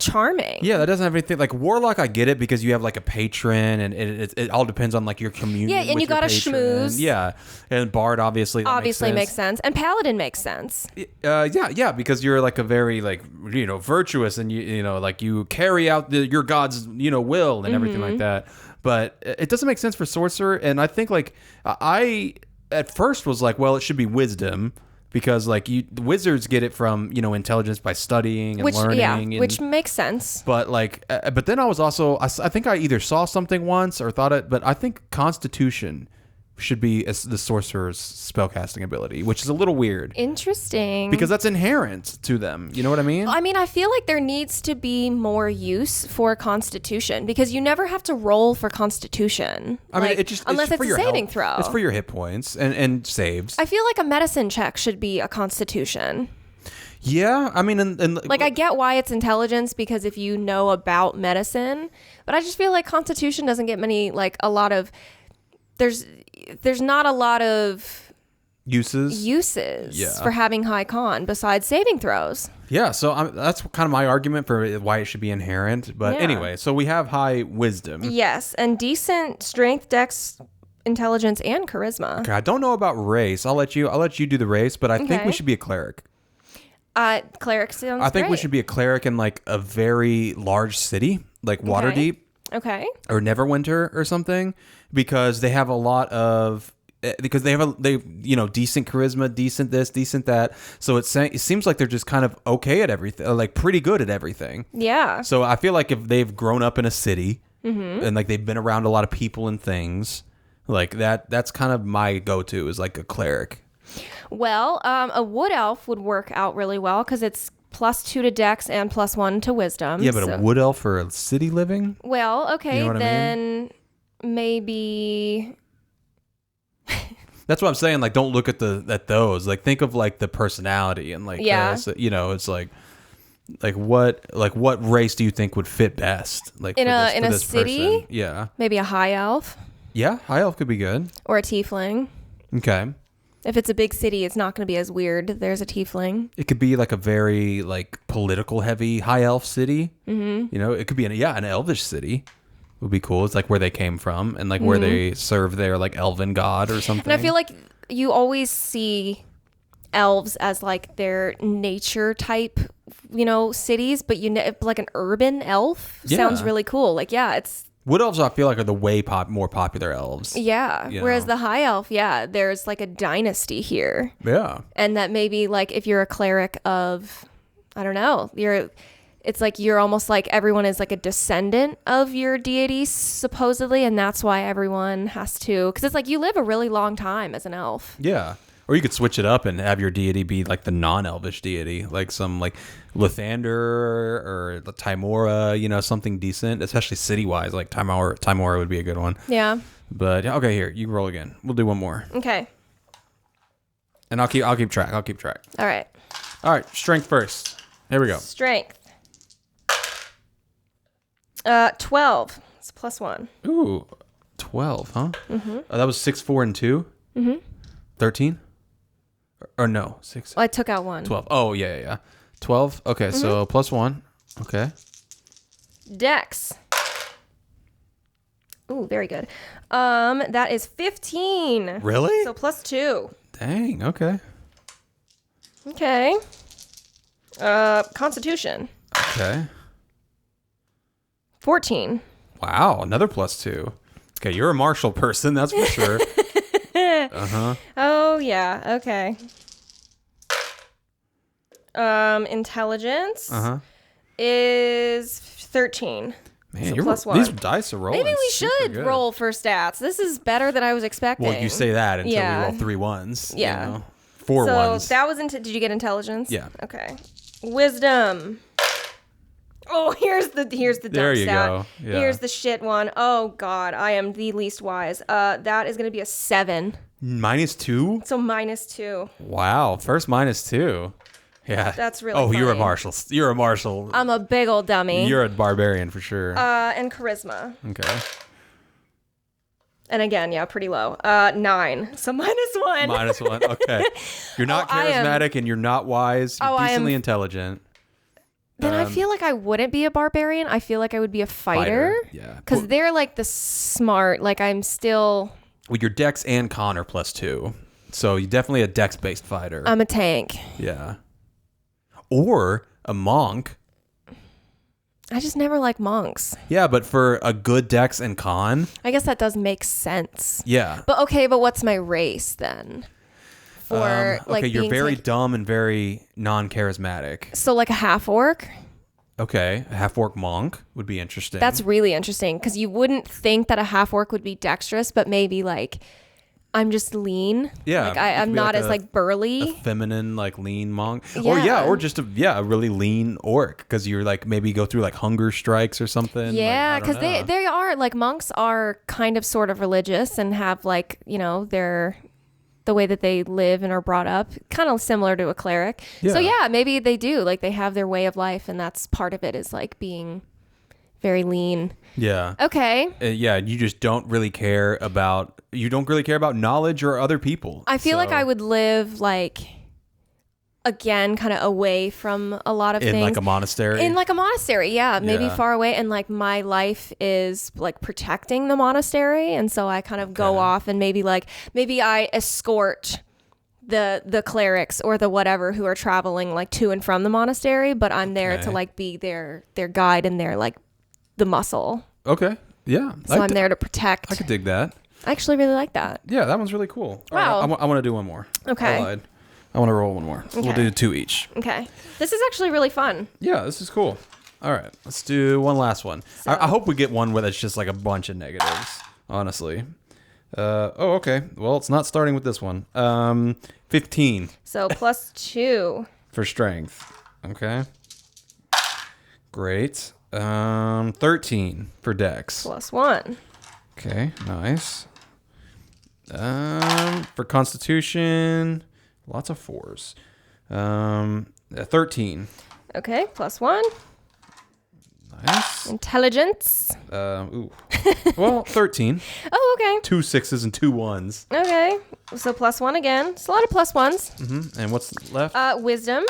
charming. Yeah, that doesn't have anything like Warlock. I get it because you have like a patron, and it all depends on like your community. Yeah, and you got to schmooze. Yeah, and Bard obviously Makes sense, and Paladin makes sense. Yeah, because you're like a very like virtuous, and you know like you carry out your god's will and everything like that. But it doesn't make sense for sorcerer, and I think like I at first was like, well, it should be wisdom. Because like the wizards get it from intelligence by studying and learning, which makes sense. But like, but then I was also I think I either saw something once or thought it, but I think Constitution should be the sorcerer's spellcasting ability, which is a little weird. Interesting. Because that's inherent to them. You know what I mean? I mean, I feel like there needs to be more use for Constitution because you never have to roll for Constitution. I mean, unless it's a saving throw. It's for your hit points and saves. I feel like a medicine check should be a Constitution. Yeah, I mean, and like I get why it's intelligence because if you know about medicine, but I just feel like Constitution doesn't get a lot of. There's not a lot of uses for having high con besides saving throws. Yeah, so that's kind of my argument for why it should be inherent. But anyway, so we have high wisdom. Yes, and decent strength, dex, intelligence, and charisma. Okay, I don't know about race. I'll let you do the race, but I think we should be a cleric. Cleric sounds I think we great. should be a cleric in like a very large city, like Waterdeep. Okay. Or Neverwinter or something, because they have a lot of decent charisma, decent this, decent that. So it seems like they're just kind of okay at everything, like pretty good at everything. Yeah. So I feel like if they've grown up in a city and like they've been around a lot of people and things like that's kind of my go-to is like a cleric. Well, a wood elf would work out really well because it's +2 to dex and +1 to wisdom. Yeah, but a wood elf for a city living? Well, okay, you know then maybe. That's what I'm saying. Like, don't look at those. Like, think of like the personality and like, it's like what race do you think would fit best? Like in for a this city? Person? Yeah. Maybe a high elf. Yeah, high elf could be good. Or a tiefling. Okay. If it's a big city, it's not going to be as weird. There's a tiefling. It could be like a very like political heavy high elf city. Mm-hmm. It could be an elvish city. Would be cool. It's like where they came from and like where they serve their like elven god or something. And I feel like you always see elves as like their nature type, cities, but like an urban elf sounds really cool. Like, it's. Wood elves, I feel like, are the way more popular elves. Yeah. Whereas the high elf, there's like a dynasty here. Yeah. And that maybe like if you're a cleric of, I don't know, it's like you're almost like everyone is like a descendant of your deity supposedly. And that's why everyone has to, because it's like you live a really long time as an elf. Yeah. Or you could switch it up and have your deity be like the non-elvish deity, like some like Lathander or Timora, something decent, especially city-wise. Like Timora would be a good one. Yeah. But okay, here you roll again. We'll do one more. Okay. And I'll keep track. All right. Strength first. Here we go. Strength. 12. It's +1. Ooh, 12, huh? Mm-hmm. That was 6, 4, and 2. Mm-hmm. 13. Or no, 6. Well, I took out 1. 12. Oh, yeah. 12. Okay, so +1. Okay. Dex. Ooh, very good. That is 15. Really? So +2. Dang, okay. Okay. Constitution. Okay. 14. Wow, another +2. Okay, you're a martial person, that's for sure. Uh-huh. Oh, yeah. Okay. Intelligence is 13. Man, so you're +1. These dice are rolling. Maybe we should good. roll for stats. This is better than I was expecting. Well, you say that until we roll 3 1s. Yeah. 4 1s. So that was did you get intelligence? Yeah. Okay. Wisdom. Oh, here's the dump There you stat. go. Yeah. Here's the shit one. Oh God, I am the least wise. That is gonna be a 7. -2? So -2. Wow. First -2. Yeah. That's really Oh, you're a funny. marshal. You're a marshal. I'm a big old dummy. You're a barbarian for sure. And charisma. Okay. And again, pretty low. 9. So -1. -1. Okay. You're not I am- charismatic and you're not wise. You're I am- decently intelligent. Then I feel like I wouldn't be a barbarian. I feel like I would be a fighter. Yeah. Because they're like the smart. Like I'm still. Well, your dex and con are +2. So you're definitely a dex-based fighter. I'm a tank. Yeah. Or a monk. I just never like monks. Yeah, but for a good dex and con. I guess that does make sense. Yeah. But what's my race then? For okay, you're being very dumb and very non-charismatic. So like a half orc? Okay, a half-orc monk would be interesting. That's really interesting because you wouldn't think that a half orc would be dexterous, but maybe like I'm just lean. Yeah, like I'm not as like burly. A feminine, like lean monk. Yeah. Or just a really lean orc because you're like maybe go through like hunger strikes or something. Yeah, because like, they are like monks are kind of sort of religious and have like the way that they live and are brought up, kind of similar to a cleric. Yeah. So yeah, maybe they do. Like they have their way of life, and that's part of it is like being very lean. Yeah. Okay. Yeah, you just don't really care about knowledge or other people. I feel like I would live like again kind of away from a lot of things. In like a monastery. In like a monastery, yeah, maybe Yeah. far away, and like my life is like protecting the monastery, and so I kind of go off and maybe I escort the clerics or the whatever who are traveling like to and from the monastery, but I'm there to like be their guide and their like the muscle. Okay. Yeah. So I'm there to protect. I could dig that. I actually really like that. Yeah, that one's really cool. Wow. All right, I want to do one more. Okay. I lied. I want to roll one more. We'll do 2 each. Okay. This is actually really fun. Yeah, this is cool. All right, let's do one last one. I hope we get one where it's just like a bunch of negatives, honestly. Okay. Well, it's not starting with this one. 15 So +2. for strength. Okay. Great. 13 for dex. +1. Okay, nice. For constitution, lots of 4s. 13. Okay, +1. Nice. Intelligence. Well, 13. Oh, okay. 2 6s and 2 1s. Okay. So +1 again. It's a lot of +1s. And what's left? Wisdom.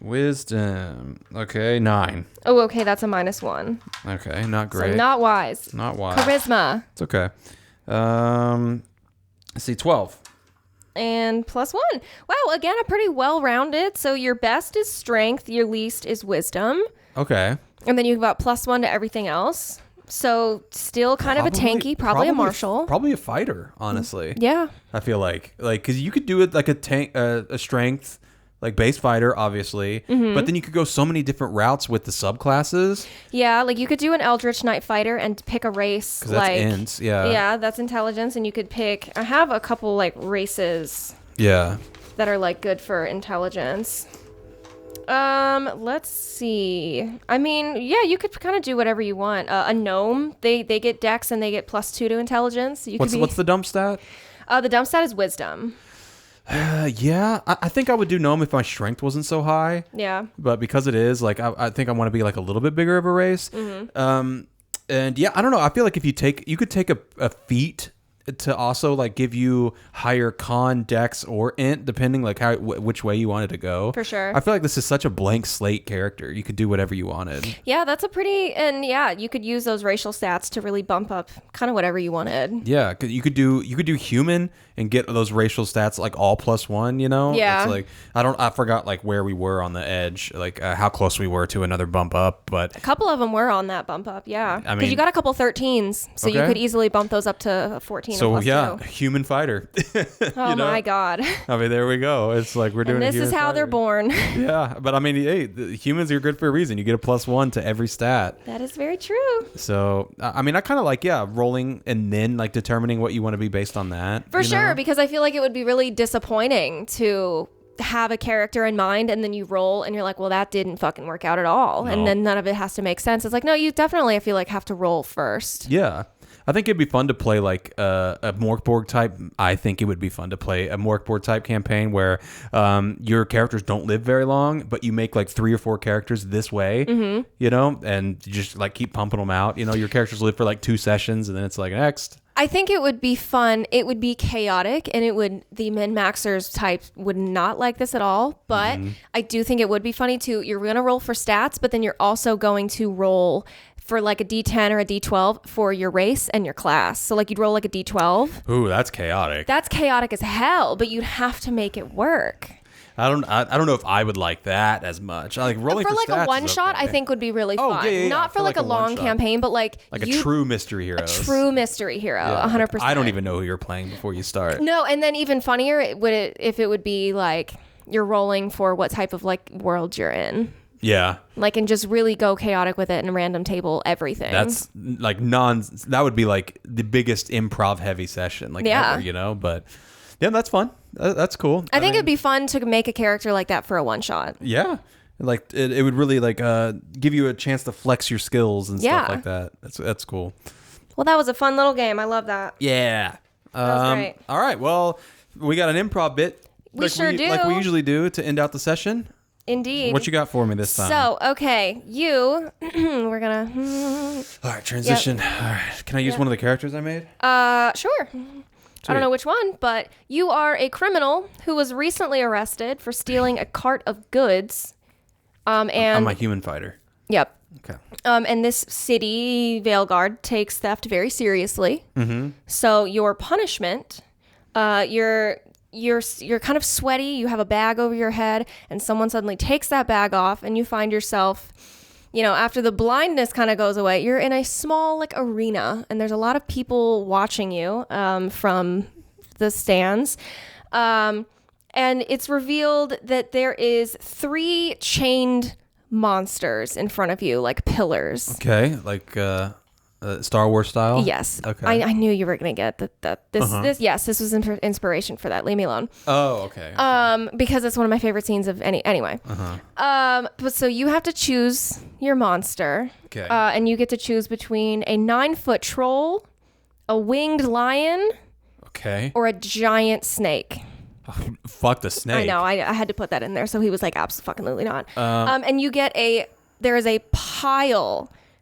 Wisdom. Okay, 9. Oh, okay. That's a -1. Okay, not great. So not wise. Not wise. Charisma. It's okay. Let's see, 12. And +1. Wow, again, a pretty well-rounded. So your best is strength, your least is wisdom. Okay. And then you've got +1 to everything else. So still kind of a tanky, probably a martial. Probably a fighter, honestly. Yeah. I feel like because you could do it like a tank, a strength, like base fighter, obviously. Mm-hmm. But then you could go so many different routes with the subclasses. Yeah, like you could do an Eldritch Knight Fighter and pick a race. Because that's like int, yeah. Yeah, that's intelligence. And you could pick, I have a couple like races Yeah. that are like good for intelligence. Let's see. I mean, yeah, you could kind of do whatever you want. A gnome, they get dex and they get +2 to intelligence. You What's the dump stat? The dump stat is wisdom. Yeah, I think I would do gnome if my strength wasn't so high. Yeah. But because it is, like, I think I want to be like a little bit bigger of a race. Mm-hmm. And yeah, I don't know. I feel like if you could take a feat to also like give you higher con, dex, or int, depending like which way you wanted to go. For sure. I feel like this is such a blank slate character. You could do whatever you wanted. Yeah, that's and yeah, you could use those racial stats to really bump up kind of whatever you wanted. Yeah, 'cause you could do human and get those racial stats like all +1, you know? Yeah. It's like I forgot like where we were on the edge, like how close we were to another bump up, but A couple of them were on that bump up, yeah. I Because mean- you got a couple 13s, so you Okay. could easily bump those up to 14 so or +2. yeah, human fighter. Oh you know? my God. I mean, there we go. It's like we're doing And a this is human how they're fighter. born. Yeah, but I mean, hey, the humans are good for a reason. You get a +1 to every stat. That is very true. So, I mean, I kind of like, rolling and then like determining what you want to be based on that. For you sure, know? because I feel like it would be really disappointing to have a character in mind and then you roll and you're like, well, that didn't fucking work out at all. No. And then none of it has to make sense. It's like, no, you definitely, I feel like, have to roll first. Yeah. I think it'd be fun to play like a Morkborg type. I think it would be fun to play a Morkborg type campaign where your characters don't live very long, but you make like 3 or 4 characters this way, you know, and you just like keep pumping them out. You know, your characters live for like 2 sessions and then it's like next. I think it would be fun. It would be chaotic, and the min-maxers type would not like this at all. But I do think it would be funny too. You're going to roll for stats, but then you're also going to roll for like a D10 or a D12 for your race and your class. So like you'd roll like a D12. Ooh, that's chaotic. That's chaotic as hell, but you'd have to make it work. I don't know if I would like that as much. I like rolling for like stats a one shot. okay. I think would be really Oh, fun. yeah. Not for like a long one-shot. campaign, but like a true mystery hero. A true mystery hero, Yeah, 100%. I don't even know who you're playing before you start. No, and then even funnier if it would be like you're rolling for what type of like world you're in. Yeah. Like, and just really go chaotic with it and random table everything. That's like that would be like the biggest improv heavy session like ever, you know? But yeah, that's fun. That's cool. I think it'd be fun to make a character like that for a one shot. Yeah. Like it would really like give you a chance to flex your skills and stuff like that. That's cool. Well, that was a fun little game. I love that. Yeah. That was great. All right. Well, we got an improv bit. We sure do. Like we usually do to end out the session. Indeed. What you got for me this time? So, okay, we're gonna. All right, transition. Yep. All right. Can I use one of the characters I made? Sure. I don't know which one, but you are a criminal who was recently arrested for stealing a cart of goods. And I'm a human fighter. Yep. Okay. And this city, Veilguard, takes theft very seriously. Mm-hmm. So your punishment, you're kind of sweaty. You have a bag over your head, and someone suddenly takes that bag off, and you find yourself, after the blindness kind of goes away, you're in a small like arena, and there's a lot of people watching you from the stands. And it's revealed that there is 3 chained monsters in front of you, like pillars. Okay, like Star Wars style? Yes. Okay. I knew you were going to get that. This was inspiration for that. Leave me alone. Oh, okay. Because it's one of my favorite scenes of anyway. But so you have to choose your monster. Okay. And you get to choose between a 9-foot troll, a winged lion, okay, or a giant snake. Fuck the snake. I know. I had to put that in there. So he was like, absolutely not. And you get there is a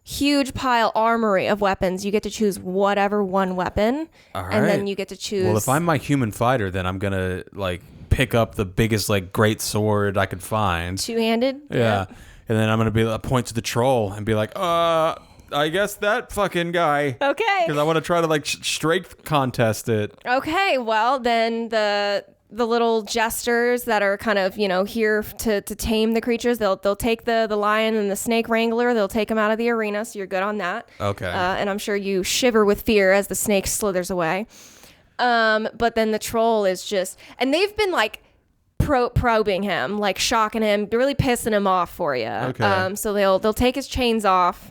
huge pile armory of weapons. You get to choose whatever one weapon. All right. And then you get to choose. Well, if I'm my human fighter, then I'm going to like pick up the biggest like great sword I could find. Two-handed? Yeah. And then I'm going to point to the troll and be like, I guess that fucking guy. Okay. Because I want to try to like strength contest it. Okay. Well, then the little jesters that are kind of, here to tame the creatures, they'll take the lion and the snake wrangler, they'll take them out of the arena, so you're good on that. Okay. And I'm sure you shiver with fear as the snake slithers away. But then the troll is just, and they've been like probing him, like shocking him, really pissing him off for you. Okay. So they'll take his chains off,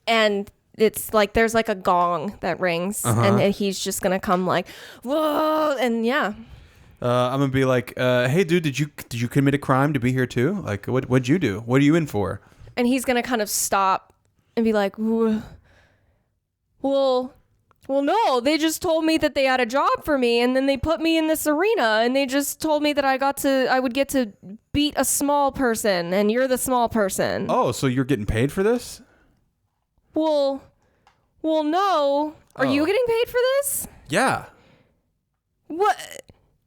and it's like there's like a gong that rings, and he's just gonna come like, whoa, and yeah. I'm gonna be like, hey, dude, did you commit a crime to be here too? Like, what'd you do? What are you in for? And he's gonna kind of stop and be like, well, no, they just told me that they had a job for me, and then they put me in this arena, and they just told me that I would get to beat a small person, and you're the small person. Oh, so you're getting paid for this? Well, no. Are you getting paid for this? Yeah. What?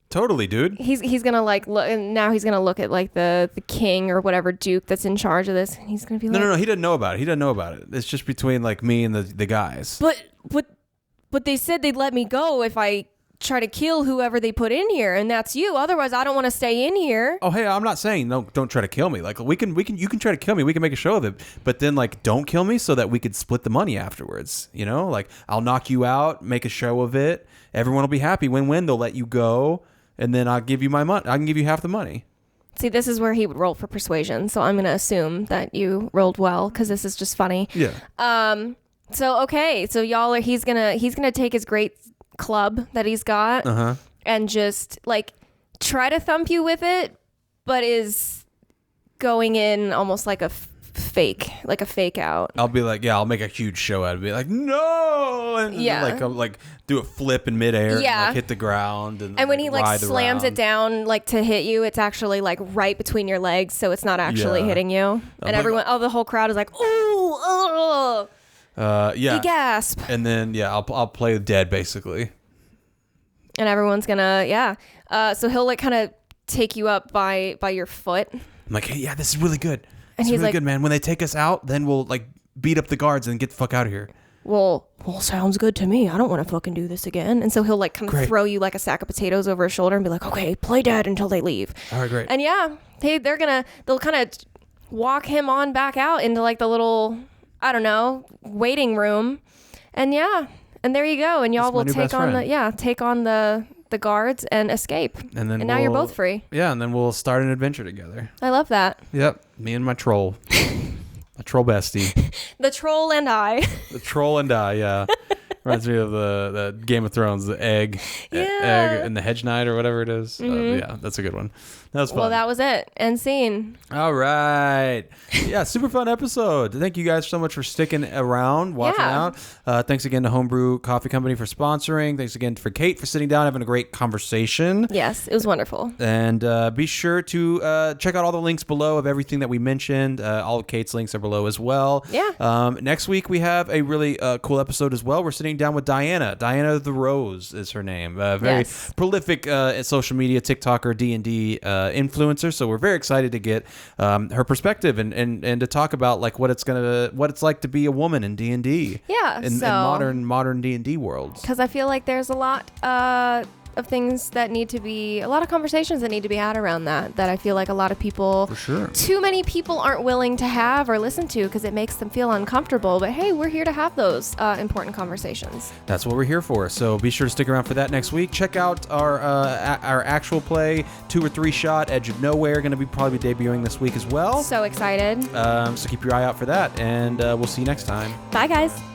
Totally, dude. He's gonna like look, and now he's gonna look at like the king or whatever duke that's in charge of this, and he's gonna be like, No, he doesn't know about it. It's just between like me and the guys. But they said they'd let me go if I try to kill whoever they put in here, and that's you. Otherwise, I don't want to stay in here. Oh, hey, I'm not saying no. Don't try to kill me. Like you can try to kill me. We can make a show of it. But then like don't kill me so that we could split the money afterwards. Like I'll knock you out, make a show of it. Everyone will be happy. Win-win. They'll let you go, and then I'll give you my money. I can give you half the money. See, this is where he would roll for persuasion. So I'm gonna assume that you rolled well because this is just funny. Yeah. So okay, so y'all are he's gonna take his great club that he's got and just like try to thump you with it, but is going in almost like a fake out. I'll be like, yeah, I'll make a huge show out of it. Be like, no, and like do a flip in midair, and, like, hit the ground, and when he like slams it down like to hit you, it's actually like right between your legs, so it's not actually hitting you, and everyone, the whole crowd is like, oh. Yeah. You gasp. And then I'll play dead basically. And everyone's gonna so he'll like kind of take you up by your foot. I'm like, hey, yeah, this is really good. And It's he's really like, good, man. When they take us out, then we'll like beat up the guards and get the fuck out of here. well, sounds good to me. I don't want to fucking do this again. And so he'll like kind of Great. throw you like a sack of potatoes over his shoulder and be like, okay, play dead until they leave. All right, great. And they'll kind of walk him on back out into like the little, I don't know, waiting room. And and there you go. And y'all That's my will new best take on the guards and escape. And then now you're both free. Yeah, and then we'll start an adventure together. I love that. Yep, me and my troll. My troll bestie. The troll and I. The troll and I, yeah. Reminds me of the Game of Thrones, the egg and the hedge knight or whatever it is. Yeah, that's a good one. That was fun. Well, that was it. End scene. All right. Yeah, super fun episode. Thank you guys so much for sticking around, watching out. Thanks again to Homebrew Coffee Company for sponsoring. Thanks again for Kate for sitting down, having a great conversation. Yes, it was wonderful. And be sure to check out all the links below of everything that we mentioned. All of Kate's links are below as well. Yeah. Next week, we have a really cool episode as well. We're sitting down with Diana. Diana the Rose is her name. Very prolific social media TikToker, D&D influencer. So we're very excited to get her perspective and to talk about like what it's like to be a woman in D&D. Yeah. In modern D&D worlds. Because I feel like there's a lot of things that need to be, a lot of conversations that need to be had around that I feel like a lot of people, For sure. too many people aren't willing to have or listen to because it makes them feel uncomfortable. But hey, we're here to have those important conversations. That's what we're here for. So be sure to stick around for that next week. Check out our actual play, 2 or 3 shot, Edge of Nowhere, going to be probably debuting this week as well. So excited. So keep your eye out for that, and we'll see you next time. Bye, guys.